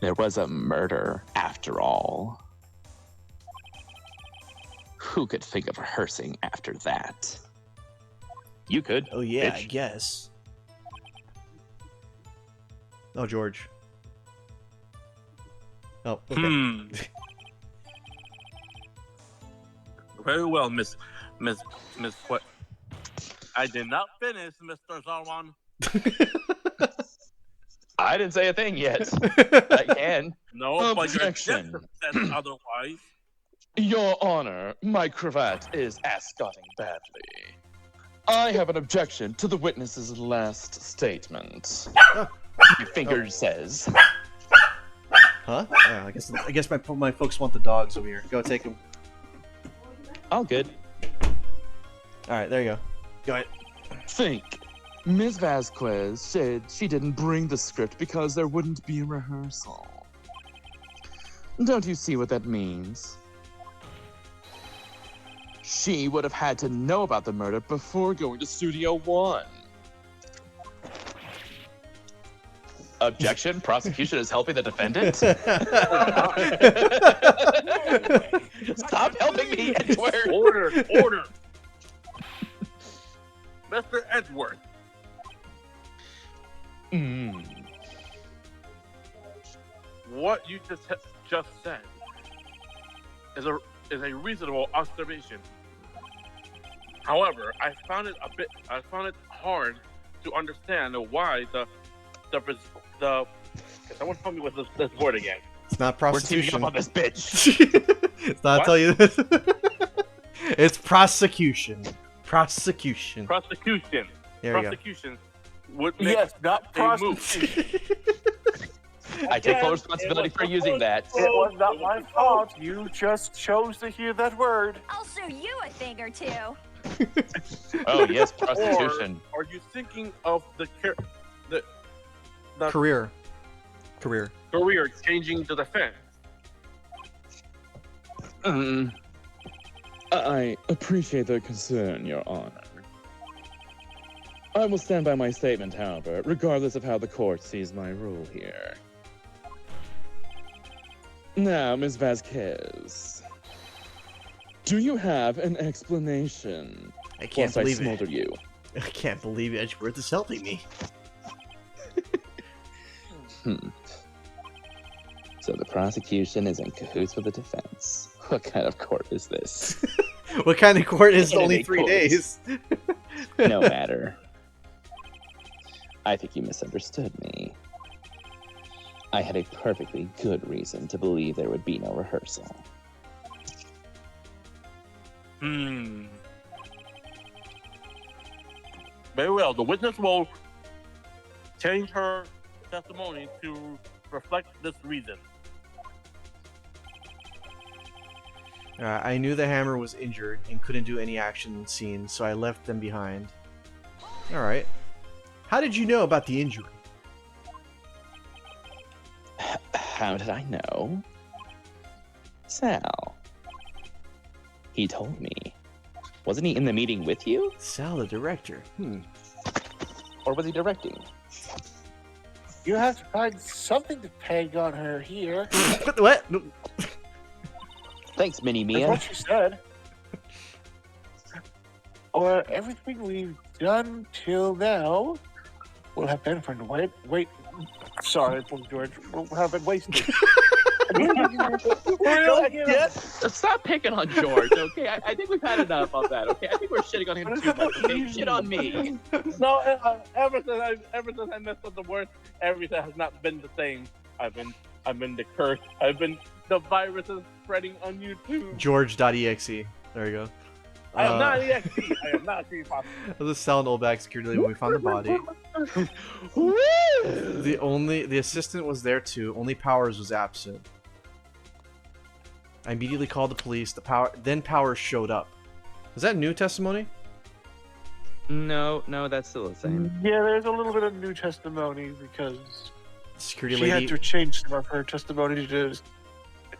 There was a murder, after all. Who could think of rehearsing after that? You could. Oh yeah, bitch. I guess. Oh, George. Oh, okay. Very well, Miss what? I did not finish, Mr. Zarwan. I didn't say a thing yet. I can. No, but your Objection. objective says otherwise. Your Honor, my cravat is ascotting badly. I have an objection to the witness's last statement. Your finger says. Huh? Yeah, I guess my folks want the dogs over here. Go take them. All good. All right, there you go. Go ahead. Think. Ms. Vasquez said she didn't bring the script because there wouldn't be a rehearsal. Don't you see what that means? She would have had to know about the murder before going to Studio One. Objection. Prosecution is helping the defendant. Stop helping me, Edgeworth. Order. Mr. Edgeworth. What you just said is a reasonable observation. However, I found it hard to understand why someone help me with this word again. It's not We're teaming prostitution. up on this bitch. It's not. I'll tell you this. It's prosecution. Prosecution. Prosecution. There we go. Prosecution would make Yes, not a move. prostitution. I take full responsibility for using that. It was not my fault. You just chose to hear that word. I'll show you a thing or two. Oh yes, prostitution. Or are you thinking of the Career. career changing to defense? I appreciate the concern, Your Honor. I will stand by my statement, however, regardless of how the court sees my rule here. Now, Ms. Vasquez, do you have an explanation? I can't Whilst I believe smolder it. you. I can't believe Edgeworth is helping me. So the prosecution is in cahoots with the defense. What kind of court is this? What kind of court is Anime only 3 court. days? No matter. I think you misunderstood me. I had a perfectly good reason to believe there would be no rehearsal. Very well. The witness will change her testimony to reflect this reason. I knew the hammer was injured and couldn't do any action scenes, so I left them behind. Alright. How did you know about the injury? How did I know? Sal. He told me. Wasn't he in the meeting with you? Sal, the director. Or was he directing? You have to find something to peg on her here. What? No. Thanks, Mini That's Mia. what she said. Or everything we've done till now will have been for wait. Sorry, George. Will have been wasted. Stop picking on George, okay? I think we've had enough of that, okay? I think we're shitting on him too much, okay? Shit on me. No, ever since I messed up the word, everything has not been the same. I've been the curse. The virus is spreading on YouTube. George.exe. There you go. I am not EXP. I am not creepypasta. This sound old back securely when we found the body. The assistant was there too. Only Powers was absent. I immediately called the police. Then Powers showed up. Is that new testimony? No, that's still the same. Yeah, there's a little bit of new testimony because Security she lady. had to change some of her testimony to.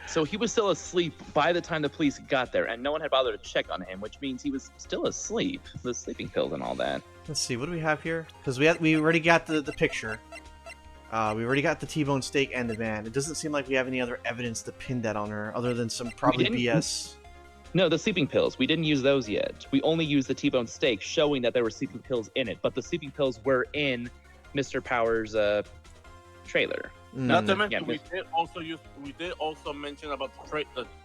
So he was still asleep by the time the police got there, and no one had bothered to check on him, which means he was still asleep. The sleeping pills and all that. Let's see. What do we have here? Because we already got the picture. We already got the T-bone steak and the van. It doesn't seem like we have any other evidence to pin that on her, other than some probably BS. No, the sleeping pills. We didn't use those yet. We only used the T-bone steak, showing that there were sleeping pills in it. But the sleeping pills were in Mr. Powers' trailer. Not to mention, yeah, we did also mention about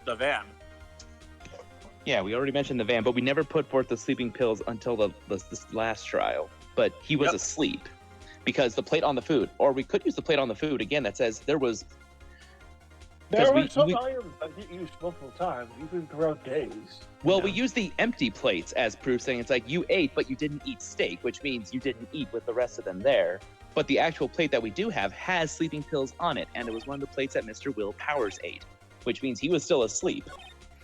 the van. Yeah, we already mentioned the van, but we never put forth the sleeping pills until this last trial. But he was asleep because the plate on the food, or we could use the plate on the food again that says there was. There were some items that get used multiple times, even throughout days. Well, we use the empty plates as proof, saying it's like you ate, but you didn't eat steak, which means you didn't eat with the rest of them there. But the actual plate that we do have has sleeping pills on it, and it was one of the plates that Mr. Will Powers ate, which means he was still asleep.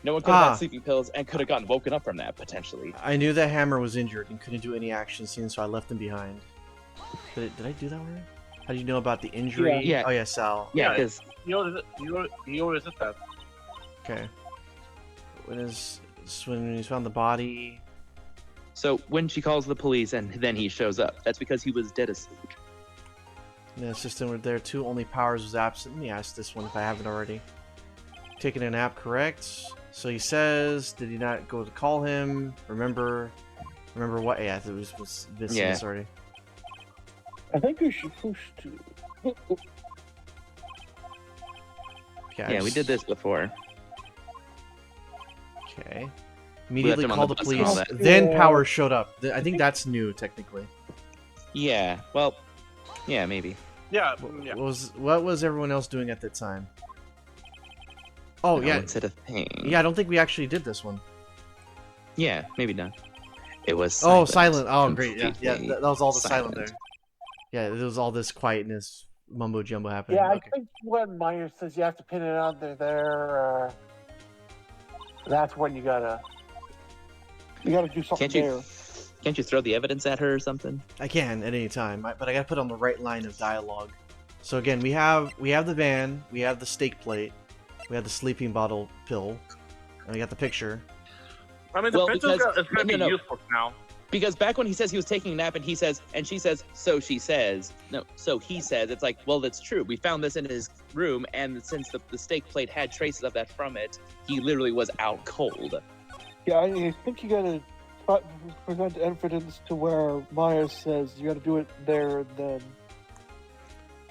No one could have had sleeping pills and could have gotten woken up from that, potentially. I knew that Hammer was injured and couldn't do any action scenes, so I left him behind. Did I do that right? How do you know about the injury? Yeah. Oh yeah, Sal. Yeah, because He always said that. Okay. When he's found the body. so when she calls the police and then he shows up, that's because he was dead asleep. The assistant were there too. Only Powers was absent. Let me ask this one if I haven't already. Taking a nap, correct? So he says, did he not go to call him? Remember what? Yeah, it was this already. I think you're supposed to. Yeah, we did this before. Okay. Immediately him on called the the bus and all police. that. Then Powers showed up. I think that's new, technically. Yeah, well, yeah, maybe. Yeah, What was everyone else doing at that time? Oh, No yeah. one said a thing. Yeah, I don't think we actually did this one. Yeah, maybe not. It was Oh, silent. silent. Oh, great. Yeah, Completely that was all the silent there. silent. Yeah, there was all this quietness, mumbo jumbo happening. Yeah, Okay. I think when Myers says you have to pin it on there, that's when you gotta do something there. Can't you throw the evidence at her or something? I can at any time, but I gotta put on the right line of dialogue. So again, we have the van, we have the steak plate, we have the sleeping bottle pill, and we got the picture. I mean, the Well, picture's because- it's gonna be no. useful now. Because back when he says he was taking a nap and she says, so she says, no, so he says, it's like, well, that's true. We found this in his room, and since the steak plate had traces of that from it, he literally was out cold. Yeah, I think you gotta present evidence to where Myers says you gotta do it there and then.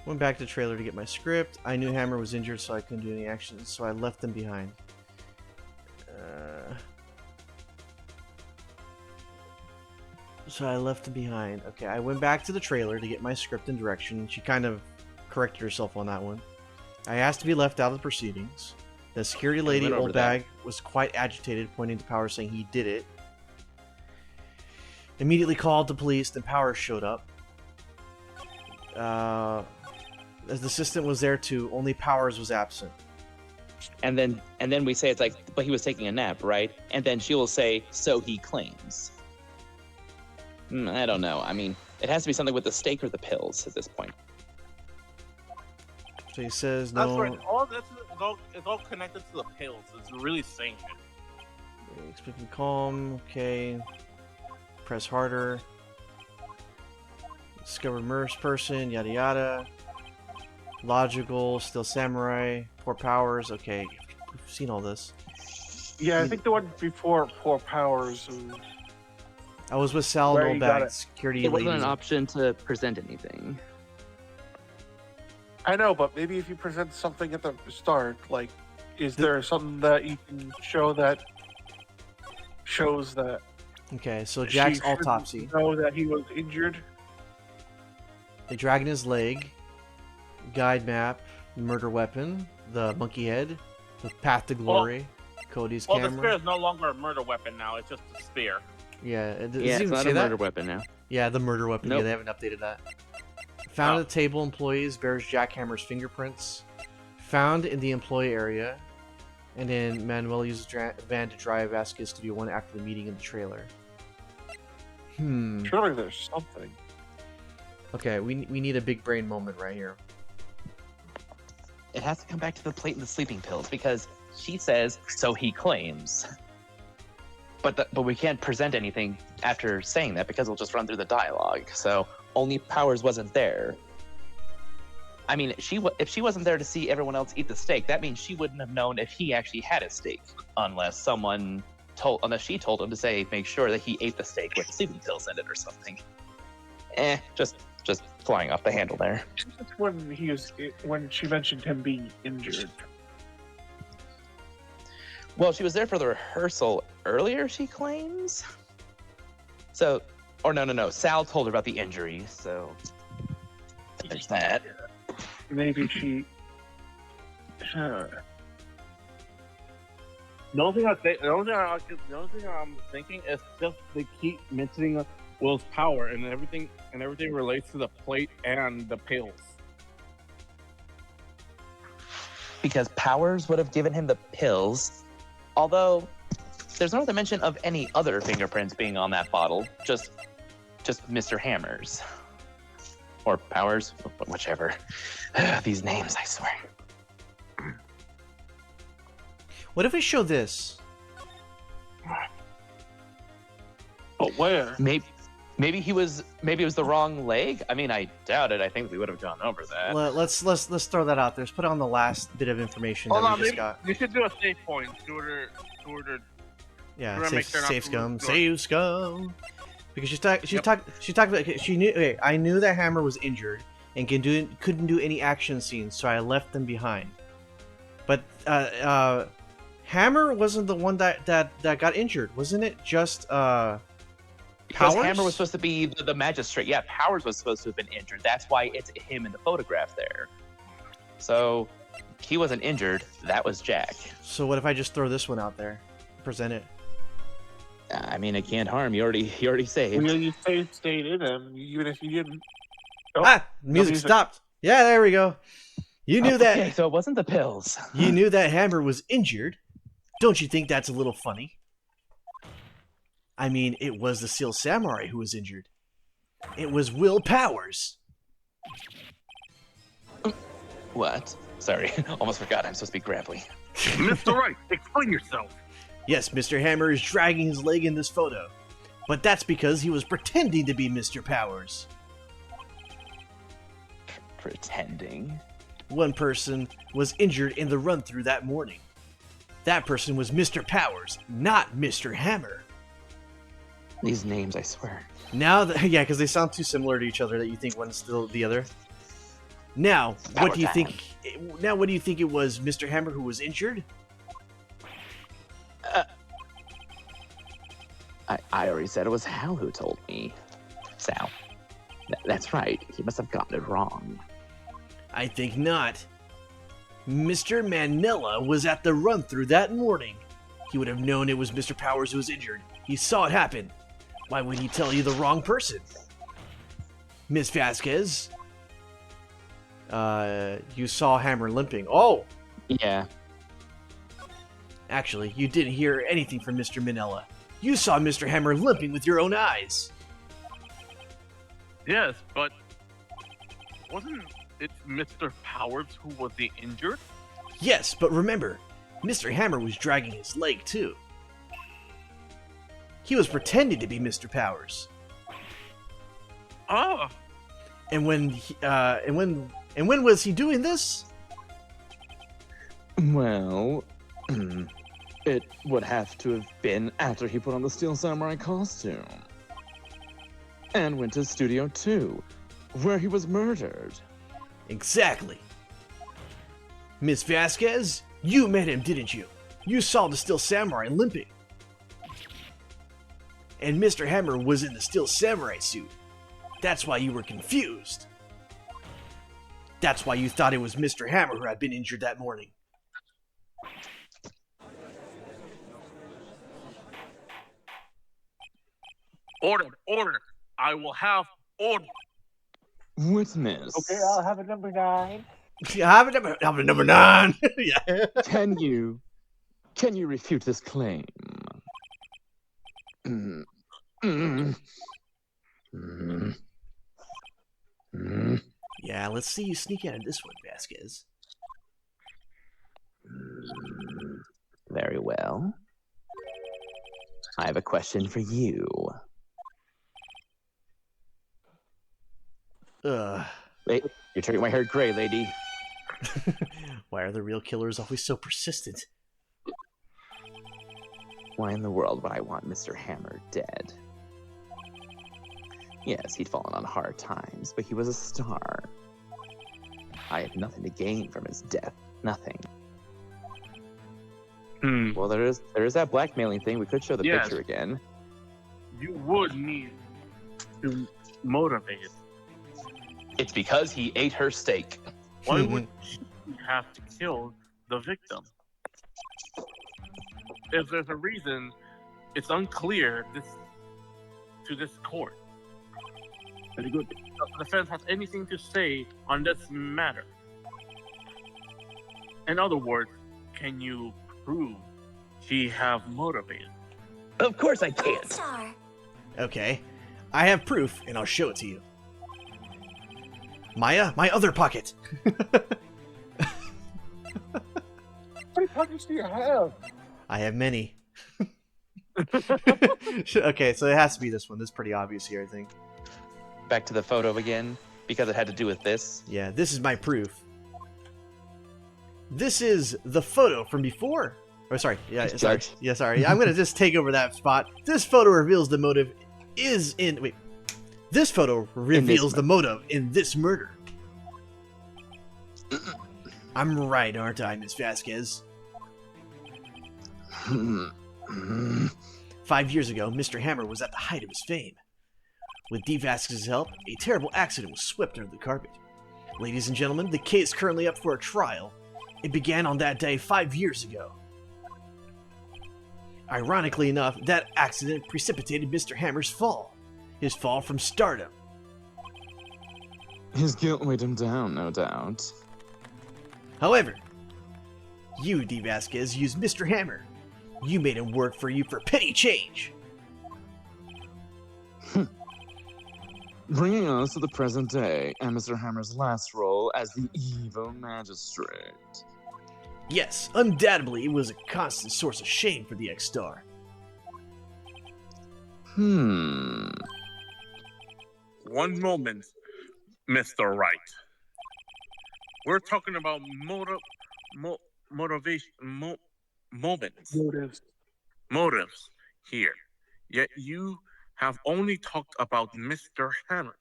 Went back to the trailer to get my script. I knew Hammer was injured, so I couldn't do any actions, so I left them behind. Okay, I went back to the trailer to get my script and direction. She kind of corrected herself on that one. I asked to be left out of the proceedings. The security lady, Oldbag, was quite agitated, pointing to Powers, saying he did it. Immediately called the police, then Powers showed up. As the assistant was there too, only Powers was absent. And then we say it's like, but he was taking a nap, right? And then she will say, so he claims. I don't know. I mean, it has to be something with the steak or the pills at this point. So he says That's no. right. It's all connected to the pills. It's really saying it. Expect to be calm. Okay. Press harder. Discover Merce person. Yada yada. Logical. Still samurai. Poor Powers. Okay. We've seen all this. Yeah, I think the one before Poor Powers was... I was with Sal Where you got Nolbag, it. security It wasn't lady. an option to present anything. I know, but maybe if you present something at the start, like, is there something that you can show that shows that Okay, so she Jack's shouldn't autopsy. know that he was injured? They dragged his leg. Guide map. Murder weapon. The monkey head. The path to glory. Cody's Well, the camera. spear is no longer a murder weapon now. It's just a spear. Yeah, does it Yeah, it's even not say a that? murder weapon now. Yeah, the murder weapon. Yeah, Nope. they haven't updated that. Found at the table employees bears Jackhammer's fingerprints. Found in the employee area. And then Manuel uses van to drive Vasquez Studio 1 after the meeting in the trailer. Surely there's something. Okay, we need a big brain moment right here. It has to come back to the plate and the sleeping pills because she says, so he claims. But we can't present anything after saying that because we'll just run through the dialogue. So only Powers wasn't there. I mean, if she wasn't there to see everyone else eat the steak, that means she wouldn't have known if he actually had a steak unless she told him to say, make sure that he ate the steak with sleeping pills in it or something. Just flying off the handle there. Just when she mentioned him being injured. Well, she was there for the rehearsal earlier, she claims. So, or no. Sal told her about the injury, so there's that. Maybe she. The only thing I'm thinking is just they keep mentioning Will's power and everything relates to the plate and the pills. Because Powers would have given him the pills, although there's no other mention of any other fingerprints being on that bottle, just Mr. Hammer's. Or Powers, whichever. These names, I swear. What if we show this? But where? Maybe it was the wrong leg. I mean, I doubt it. I think we would have gone over that. Let's throw that out there. Let's put it on the last bit of information Hold that on, we just maybe got. you should do a save point to order. Yeah, We're gonna make sure not save to scum, lose save scum. Because she talked about. Okay, she knew. Okay, I knew that Hammer was injured and couldn't do any action scenes, so I left them behind. But Hammer wasn't the one that got injured, wasn't it? Just Because Powers? Hammer was supposed to be the magistrate. Yeah, Powers was supposed to have been injured. That's why it's him in the photograph there. So he wasn't injured. That was Jack. So what if I just throw this one out there, present it? I mean, it can't harm. You already saved. Well, you stayed in him, even if you didn't. Ah, music stopped. Yeah, there we go. You knew that. Okay, so it wasn't the pills. You knew that Hammer was injured. Don't you think that's a little funny? I mean, it was the Seal Samurai who was injured. It was Will Powers. What? Sorry, almost forgot. I'm supposed to be grappling. Mr. Wright, explain yourself. Yes, Mr. Hammer is dragging his leg in this photo. But that's because he was pretending to be Mr. Powers. Pretending? One person was injured in the run-through that morning. That person was Mr. Powers, not Mr. Hammer. These names, I swear. Now, yeah, because they sound too similar to each other that you think one's still the other. Now, what do you think? Now, what do you think it was, Mr. Hammer, who was injured? I already said it was Hal who told me. Sal. That's right. He must have gotten it wrong. I think not. Mr. Manila was at the run-through that morning. He would have known it was Mr. Powers who was injured. He saw it happen. Why would he tell you the wrong person? Miss Vasquez? You saw Hammer limping. Oh! Yeah. Actually, you didn't hear anything from Mr. Manila. You saw Mr. Hammer limping with your own eyes. Yes, but wasn't it Mr. Powers who was the injured? Yes, but remember, Mr. Hammer was dragging his leg too. He was pretending to be Mr. Powers. Oh, And when was he doing this? Well, it would have to have been after he put on the Steel Samurai costume. And went to Studio 2, where he was murdered. Exactly. Miss Vasquez, you met him, didn't you? You saw the Steel Samurai limping. And Mr. Hammer was in the Steel Samurai suit. That's why you were confused. That's why you thought it was Mr. Hammer who had been injured that morning. order. I will have order. Witness. Okay, I'll have a number 9. Have a number 9. Yeah. Can you refute this claim? Yeah, let's see you sneak out of this one, Vasquez. Very well. I have a question for you. Wait, you're turning my hair gray, lady. Why are the real killers always so persistent? Why in the world would I want Mr. Hammer dead? Yes, he'd fallen on hard times, but he was a star. I had nothing to gain from his death. Nothing. Well, there is that blackmailing thing. We could show the Yes. picture again. You would need to motivate it. It's because he ate her steak. Why would she have to kill the victim? If there's a reason, it's unclear to this court. Very good. The defense has anything to say on this matter. In other words, can you prove she have motivated? Of course I can't. Star. Okay, I have proof, and I'll show it to you. Maya, my other pocket. How many pockets do you have? I have many. Okay, so it has to be this one. This is pretty obvious here, I think. Back to the photo again, because it had to do with this. Yeah, this is my proof. This is the photo from before. Oh, sorry. Yeah, Thanks, sorry. Judge. Yeah, sorry. I'm gonna just take over that spot. This photo reveals the motive is in. Wait. This photo reveals the motive in this murder. I'm right, aren't I, Miss Vasquez? 5 years ago, Mr. Hammer was at the height of his fame. With D. Vasquez's help, a terrible accident was swept under the carpet. Ladies and gentlemen, the case currently up for a trial. It began on that day 5 years ago. Ironically enough, that accident precipitated Mr. Hammer's fall. His fall from stardom. His guilt weighed him down, no doubt. However, you, D. Vasquez, used Mr. Hammer. You made him work for you for petty change. Bringing us to the present day and Mr. Hammer's last role as the evil magistrate. Yes, undoubtedly it was a constant source of shame for the ex-star. Hmm. One moment, Mr. Wright. We're talking about motivation, moments, Motives. motives here. Yet you have only talked about Mr. Hammer.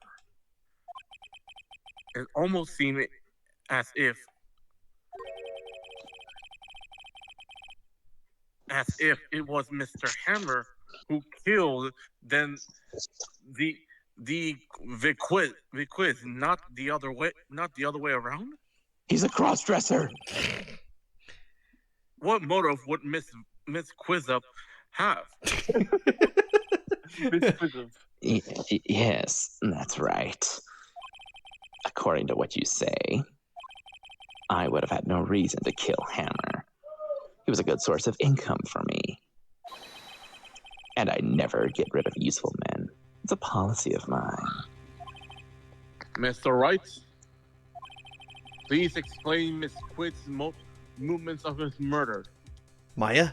It almost seemed as if it was Mr. Hammer who killed then the the quiz, not the other way around. He's a cross-dresser. What motive would Miss Quizup have? Misquisitive. Yes, that's right. According to what you say, I would have had no reason to kill Hammer. He was a good source of income for me. And I never get rid of useful men. It's a policy of mine. Mr. Wright, please explain Miss Quid's movements of his murder. Maya?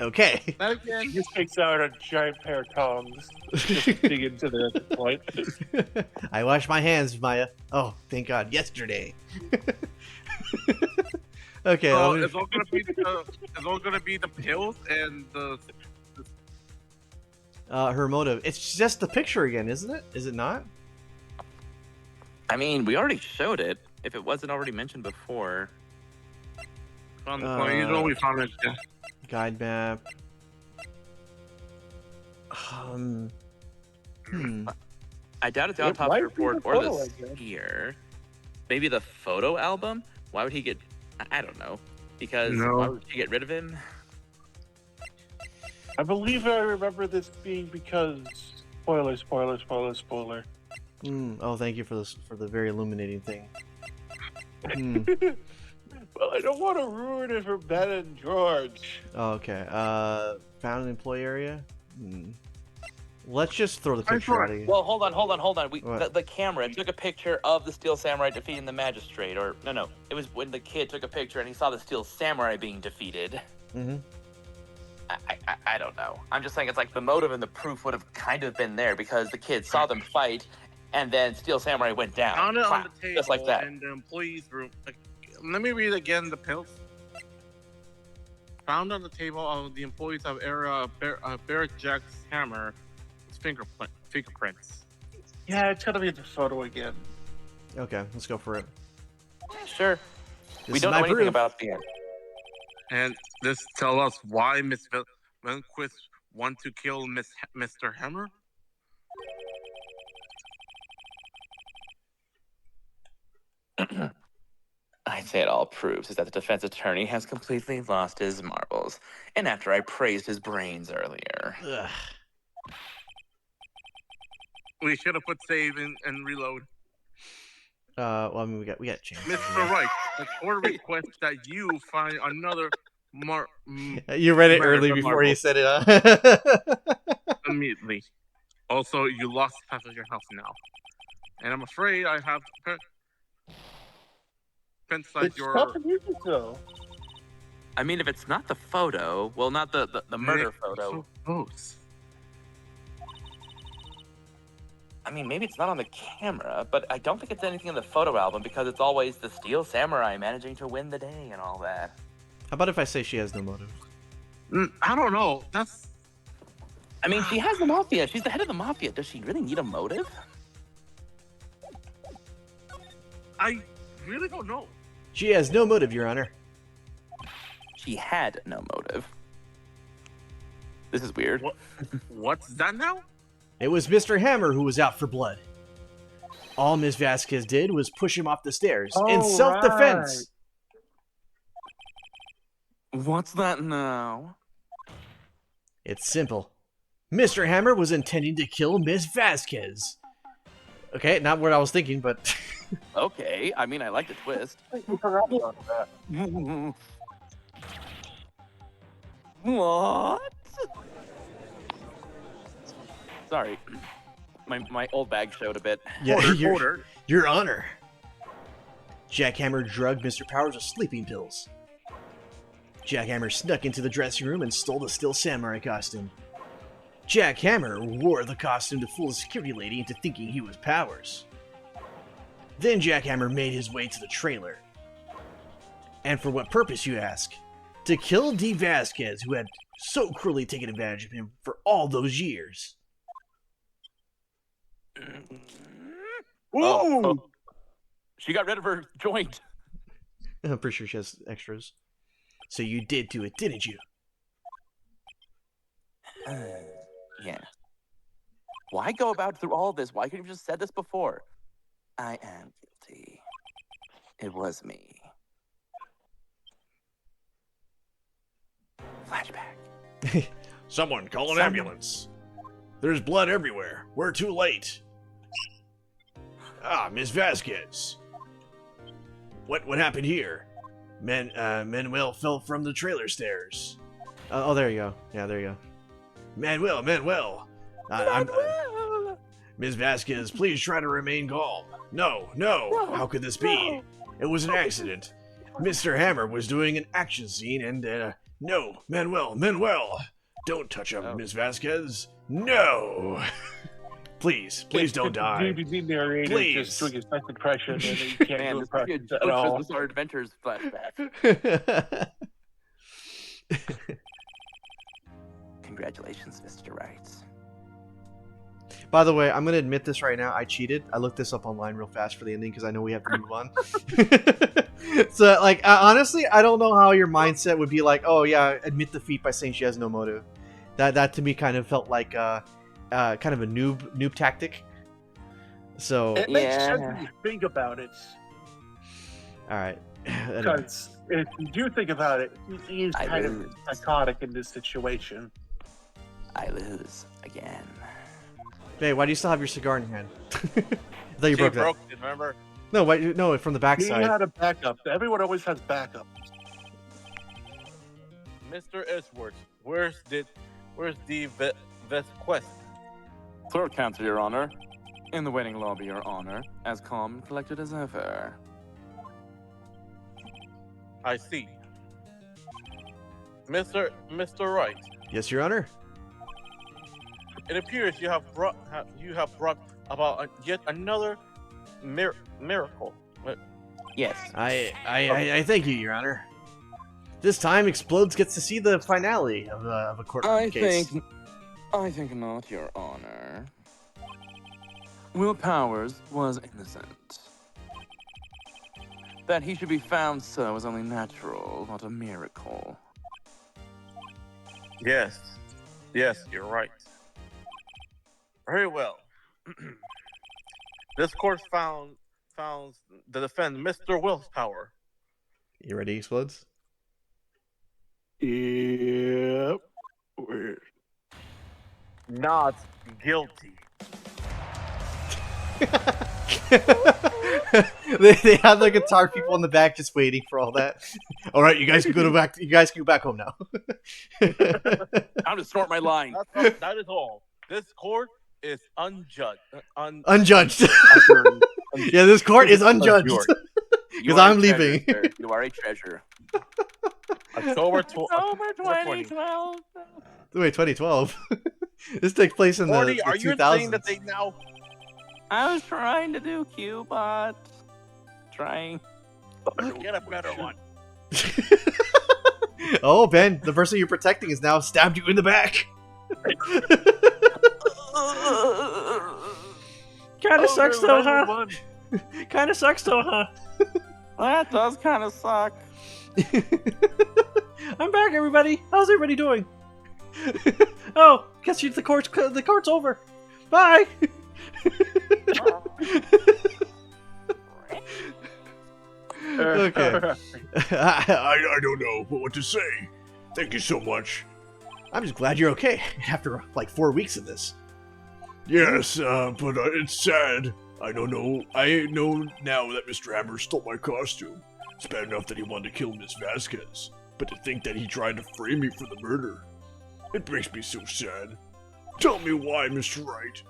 Okay. That again. He just takes out a giant pair of tongs. Just dig into the point. I wash my hands, Maya. Oh, thank God. Yesterday. Okay. So let me- it's all gonna be the pills and the. her motive. It's just the picture again, isn't it? Is it not? I mean, we already showed it. If it wasn't already mentioned before. Found the point. You know we found it. Yeah. Guide map. I doubt it's on top why of the is there report a or photo the like that? sphere. Maybe the photo album? Why would he get... I don't know. Because No. why would she get rid of him? I believe I remember this being because spoiler. Oh, thank you for this for the very illuminating thing. Well, I don't want to ruin it for Ben and George. Oh, okay. Found an employee area. Let's just throw the picture out of you. Well, hold on. What? The camera took a picture of the Steel Samurai defeating the magistrate. Or, no. It was when the kid took a picture and he saw the Steel Samurai being defeated. Mm-hmm. I don't know. I'm just saying it's like the motive and the proof would have kind of been there because the kid saw them fight and then Steel Samurai went down. Found it on Wow, the table just like that. in the employee's room. Let me read again the pills. Found on the table of the employees of Barrett Jack's hammer, his fingerprints. Yeah, it's gotta be the photo again. Okay, let's go for it. Sure. This We is don't my know anything proof. about the end. And this tell us why Miss Venquist want to kill Mr. Hammer? I'd say it all proves is that the defense attorney has completely lost his marbles. And after I praised his brains earlier. Ugh. We should have put save and reload. Well, I mean, we got chances. Mr. Wright, the court requests that you find another You read it early American before you marble said it, huh? immediately. Also, you lost half of your health now. And I'm afraid I have pensize It's your tough music though. I mean, if it's not the photo, well, not the murder Nick, photo. so close. I mean, maybe it's not on the camera, but I don't think it's anything in the photo album because it's always the Steel Samurai managing to win the day and all that. How about if I say she has no motive? I don't know. That's I mean, she has the mafia. She's the head of the mafia. Does she really need a motive? I really don't know. She has no motive, Your Honor. She had no motive. This is weird. What's that now? It was Mr. Hammer who was out for blood. All Ms. Vasquez did was push him off the stairs in Oh, self-defense. What's that now? It's simple. Mr. Hammer was intending to kill Ms. Vasquez. Okay, not what I was thinking, but... Okay, I mean, I like the twist. We forgot about that. What? Sorry. My old bag showed a bit. Yeah, Order. Your Honor. Jack Hammer drugged Mr. Powers with sleeping pills. Jackhammer snuck into the dressing room and stole the Still Samurai costume. Jackhammer wore the costume to fool the security lady into thinking he was Powers. Then Jackhammer made his way to the trailer. And for what purpose, you ask? To kill D. Vasquez, who had so cruelly taken advantage of him for all those years. Oh. She got rid of her joint. I'm pretty sure she has extras. So you did do it, didn't you? Yeah. Why go about through all this? Why couldn't you just said this before? I am guilty. It was me. Flashback. Someone call an ambulance. There's blood everywhere. We're too late. Ah, Miss Vasquez. What happened here? Manuel fell from the trailer stairs. Oh, there you go. Yeah, there you go. Manuel. Ms. Vasquez, please try to remain calm. No. How could this be? It was an accident. Mr. Hammer was doing an action scene and, no. Manuel. Don't touch him, Ms. Vasquez. No. Please don't die. DVD narrator Please. just doing his best impression and he can't Man, do this the could be impression at all. Bizarre Adventures flashback. Congratulations, Mr. Wright. By the way, I'm going to admit this right now. I cheated. I looked this up online real fast for the ending because I know we have to move on. So, like, honestly, I don't know how your mindset would be like, oh, yeah, admit defeat by saying she has no motive. That to me kind of felt like kind of a noob tactic. So, It makes sense when you think about it. all right. Anyway. Because if you do think about it, he is I kind lose. of psychotic in this situation. I lose again. Hey, why do you still have your cigar in your hand? I thought you She broke that. broke it, remember? No, no, from the He backside. had a backup. Everyone always has backup. Mr. Edgeworth, where's the Vesquest? Third counter, Your Honor. In the waiting lobby, Your Honor. As calm and collected as ever. I see. Mr. Wright, Yes, Your Honor. it appears you have brought about yet another miracle. Yes. I thank you, Your Honor. This time, Explodes gets to see the finale of a courtroom case. I think not, Your Honor. Will Powers was innocent. That he should be found so is only natural, not a miracle. Yes, you're right. Very well. This court found the defendant, Mr. Willpower. You ready, Explodes? Yep. Not guilty. they have the guitar people in the back just waiting for all that. All right, you guys can go back. You guys can go back home now. Time to snort my line. That is all. This court is unjudged. Unjudged. Yeah, this court is unjudged. You Because are a I'm treasure, leaving. sir. You are a treasure. October October 20. 2012. Wait, 2012. This takes place in the, Morty, the are you 2000s. saying that they now? I was trying to do Q-Bot. Trying. Get a better one. Oh, Ben, the person you're protecting has now stabbed you in the back. Kind of sucks though, huh? Kind of sucks though, huh? That does kind of suck. I'm back, everybody. How's everybody doing? Oh, guess the court's over. Bye. Okay. I don't know what to say. Thank you so much. I'm just glad you're okay after like 4 weeks of this. Yes, but it's sad. I don't know. I know now that Mr. Hammer stole my costume. It's bad enough that he wanted to kill Miss Vasquez, but to think that he tried to frame me for the murder, it makes me so sad. Tell me why, Mr. Wright.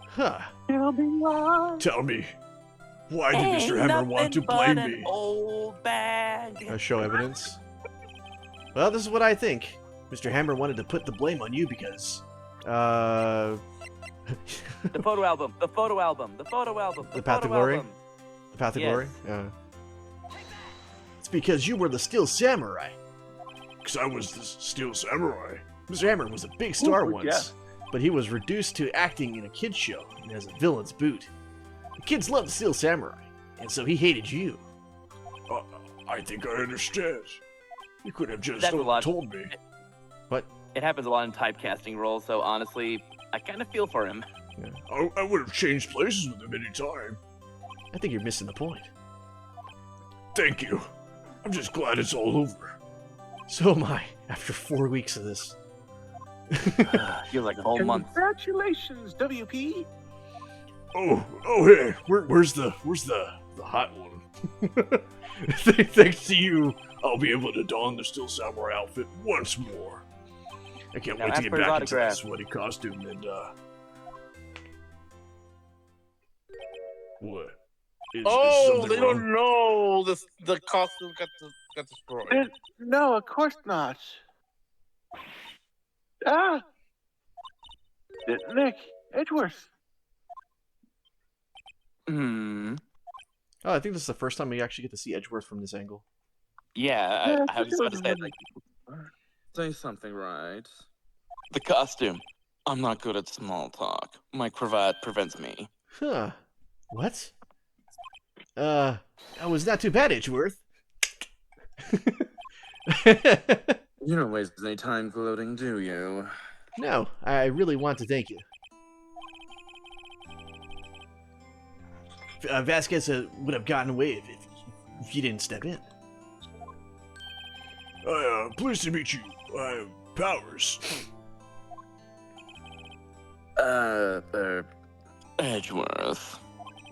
Huh. Tell me why. Tell me. Why did Mr. Hammer want to blame me? Old bag. Show evidence. Well, this is what I think. Mr. Hammer wanted to put the blame on you because, The photo album. The photo album. The photo album. The Path to Glory? Album. the Path to Yes. Glory? It's because you were the Steel Samurai. Because I was the Steel Samurai. Mr. Hammer was a big star Ooh, once, yeah. but he was reduced to acting in a kid's show and as a villain's boot. The kids loved the Steel Samurai, and so he hated you. I think I understand. You could have just That's a lot. told me. What? It happens a lot in typecasting roles, so honestly, I kind of feel for him. I would have changed places with him any time. I think you're missing the point. Thank you. I'm just glad it's all over. So am I, after 4 weeks of this. Feels like a whole month. Congratulations, WP. Oh, hey, where's the hot one? Thanks to you, I'll be able to don the Steel Samurai outfit once more. I can't Now wait to ask get for his back into that autograph. sweaty costume and what? Is Oh, something they wrong? don't know the costume got destroyed. No, of course not. Ah! Nick, Edgeworth. Hmm. Oh, I think this is the first time we actually get to see Edgeworth from this angle. Yeah, I was about to say, like, Say something right. the costume. I'm not good at small talk. My cravat prevents me. Huh. What? That was not too bad, Edgeworth. You don't waste any time gloating, do you? No, I really want to thank you. Vasquez would have gotten away if you didn't step in. Pleased to meet you. Powers. Edgeworth.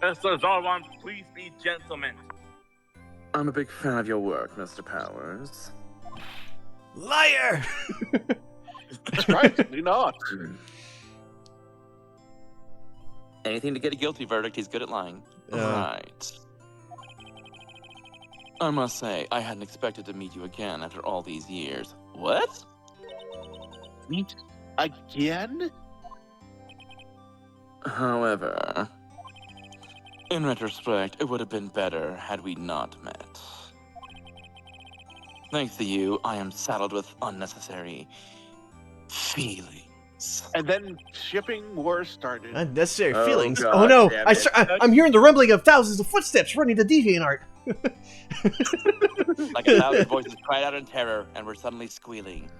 Mr. Zarwan, please be gentlemen. I'm a big fan of your work, Mr. Powers. Liar! Surprisingly not. Anything to get a guilty verdict, he's good at lying. Uh. Right. I must say, I hadn't expected to meet you again after all these years. What? Meet again? However, in retrospect, it would have been better had we not met. Thanks to you, I am saddled with unnecessary feelings. And then shipping wars started. Unnecessary Oh, feelings. God Oh no! damn it. I'm hearing the rumbling of thousands of footsteps running to DeviantArt. Like 1,000 voices cried out in terror and were suddenly squealing.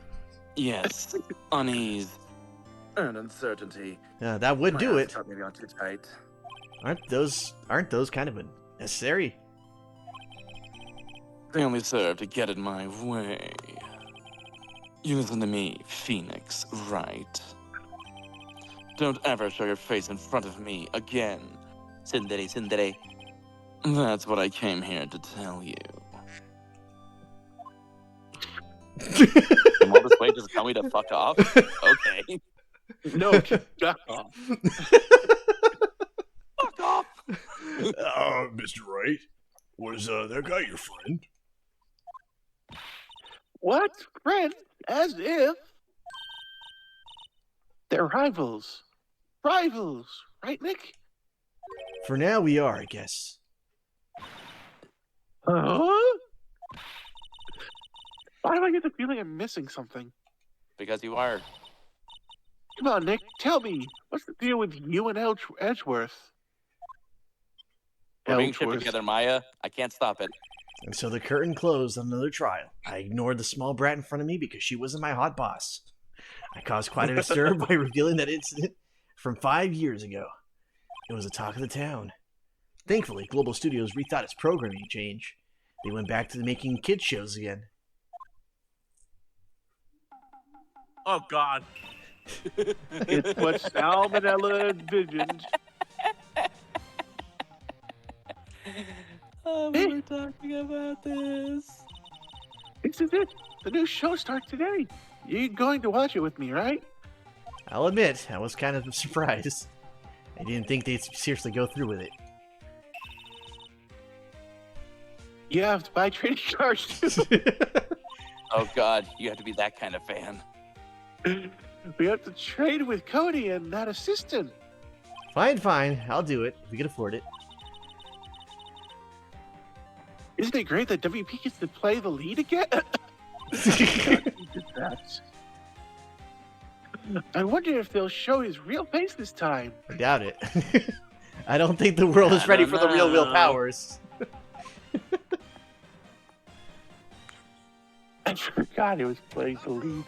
Yes, unease. And uncertainty. That would My do ass it. got maybe on too tight. Aren't those kind of necessary? They only serve to get in my way. You listen to me, Phoenix, right? Don't ever show your face in front of me again. Tsundere, tsundere. That's what I came here to tell you. From all this way, just tell me to fuck off? Okay. No, duck off. Fuck off! Mr. Wright, was that guy your friend? What? Friend? As if. They're rivals. Rivals, right, Nick? For now, we are, I guess. Huh? Why do I get the feeling I'm missing something? Because you are. Come on, Nick, tell me. What's the deal with you and Edgeworth? We're being shipped Edgeworth. together, Maya. I can't stop it. And so the curtain closed on another trial. I ignored the small brat in front of me because she wasn't my hot boss. I caused quite a stir by revealing that incident from 5 years ago. It was the talk of the town. Thankfully, Global Studios rethought its programming change. They went back to making kids shows again. Oh God. It's what Salmonella envisioned. Oh, we were talking about this. This is it. The new show starts today. You're going to watch it with me, right? I'll admit, I was kind of surprised. I didn't think they'd seriously go through with it. You have to buy trading cards too. Oh God, you have to be that kind of fan. We have to trade with Cody and that assistant. Fine. I'll do it if we can afford it. Isn't it great that WP gets to play the lead again? I wonder if they'll show his real face this time. I doubt it. I don't think the world is ready for the real Will Powers. I forgot he was playing the lead.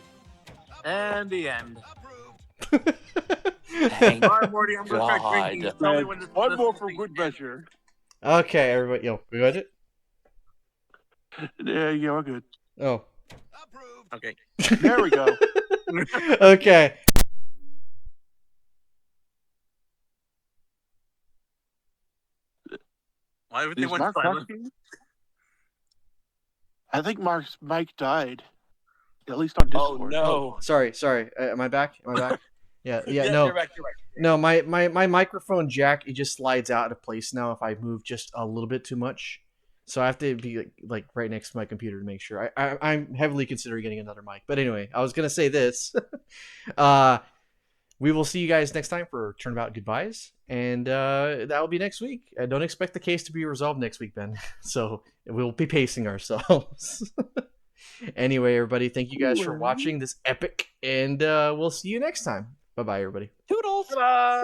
And the end. Thank All right, Morty, I'm gonna start God. drinking. Tell me when this One more this for thing good ends. measure. Okay, everybody. Yo, we got it? Yeah, we're good. Oh. Okay. There we go. Okay. Why everything Is went Mark silent? talking? I think Mark's mic died. At least on Oh Discord. no. Sorry. Am I back? Yeah, Yeah, no. you're back. No, my microphone jack, it just slides out of place now if I move just a little bit too much. So I have to be like right next to my computer to make sure. I'm heavily considering getting another mic. But anyway, I was gonna say this. We will see you guys next time for Turnabout Goodbyes, and that will be next week. I don't expect the case to be resolved next week, Ben. So we'll be pacing ourselves. Anyway, everybody, thank you guys for watching this epic, and we'll see you next time. Bye-bye, everybody. Toodles. Bye.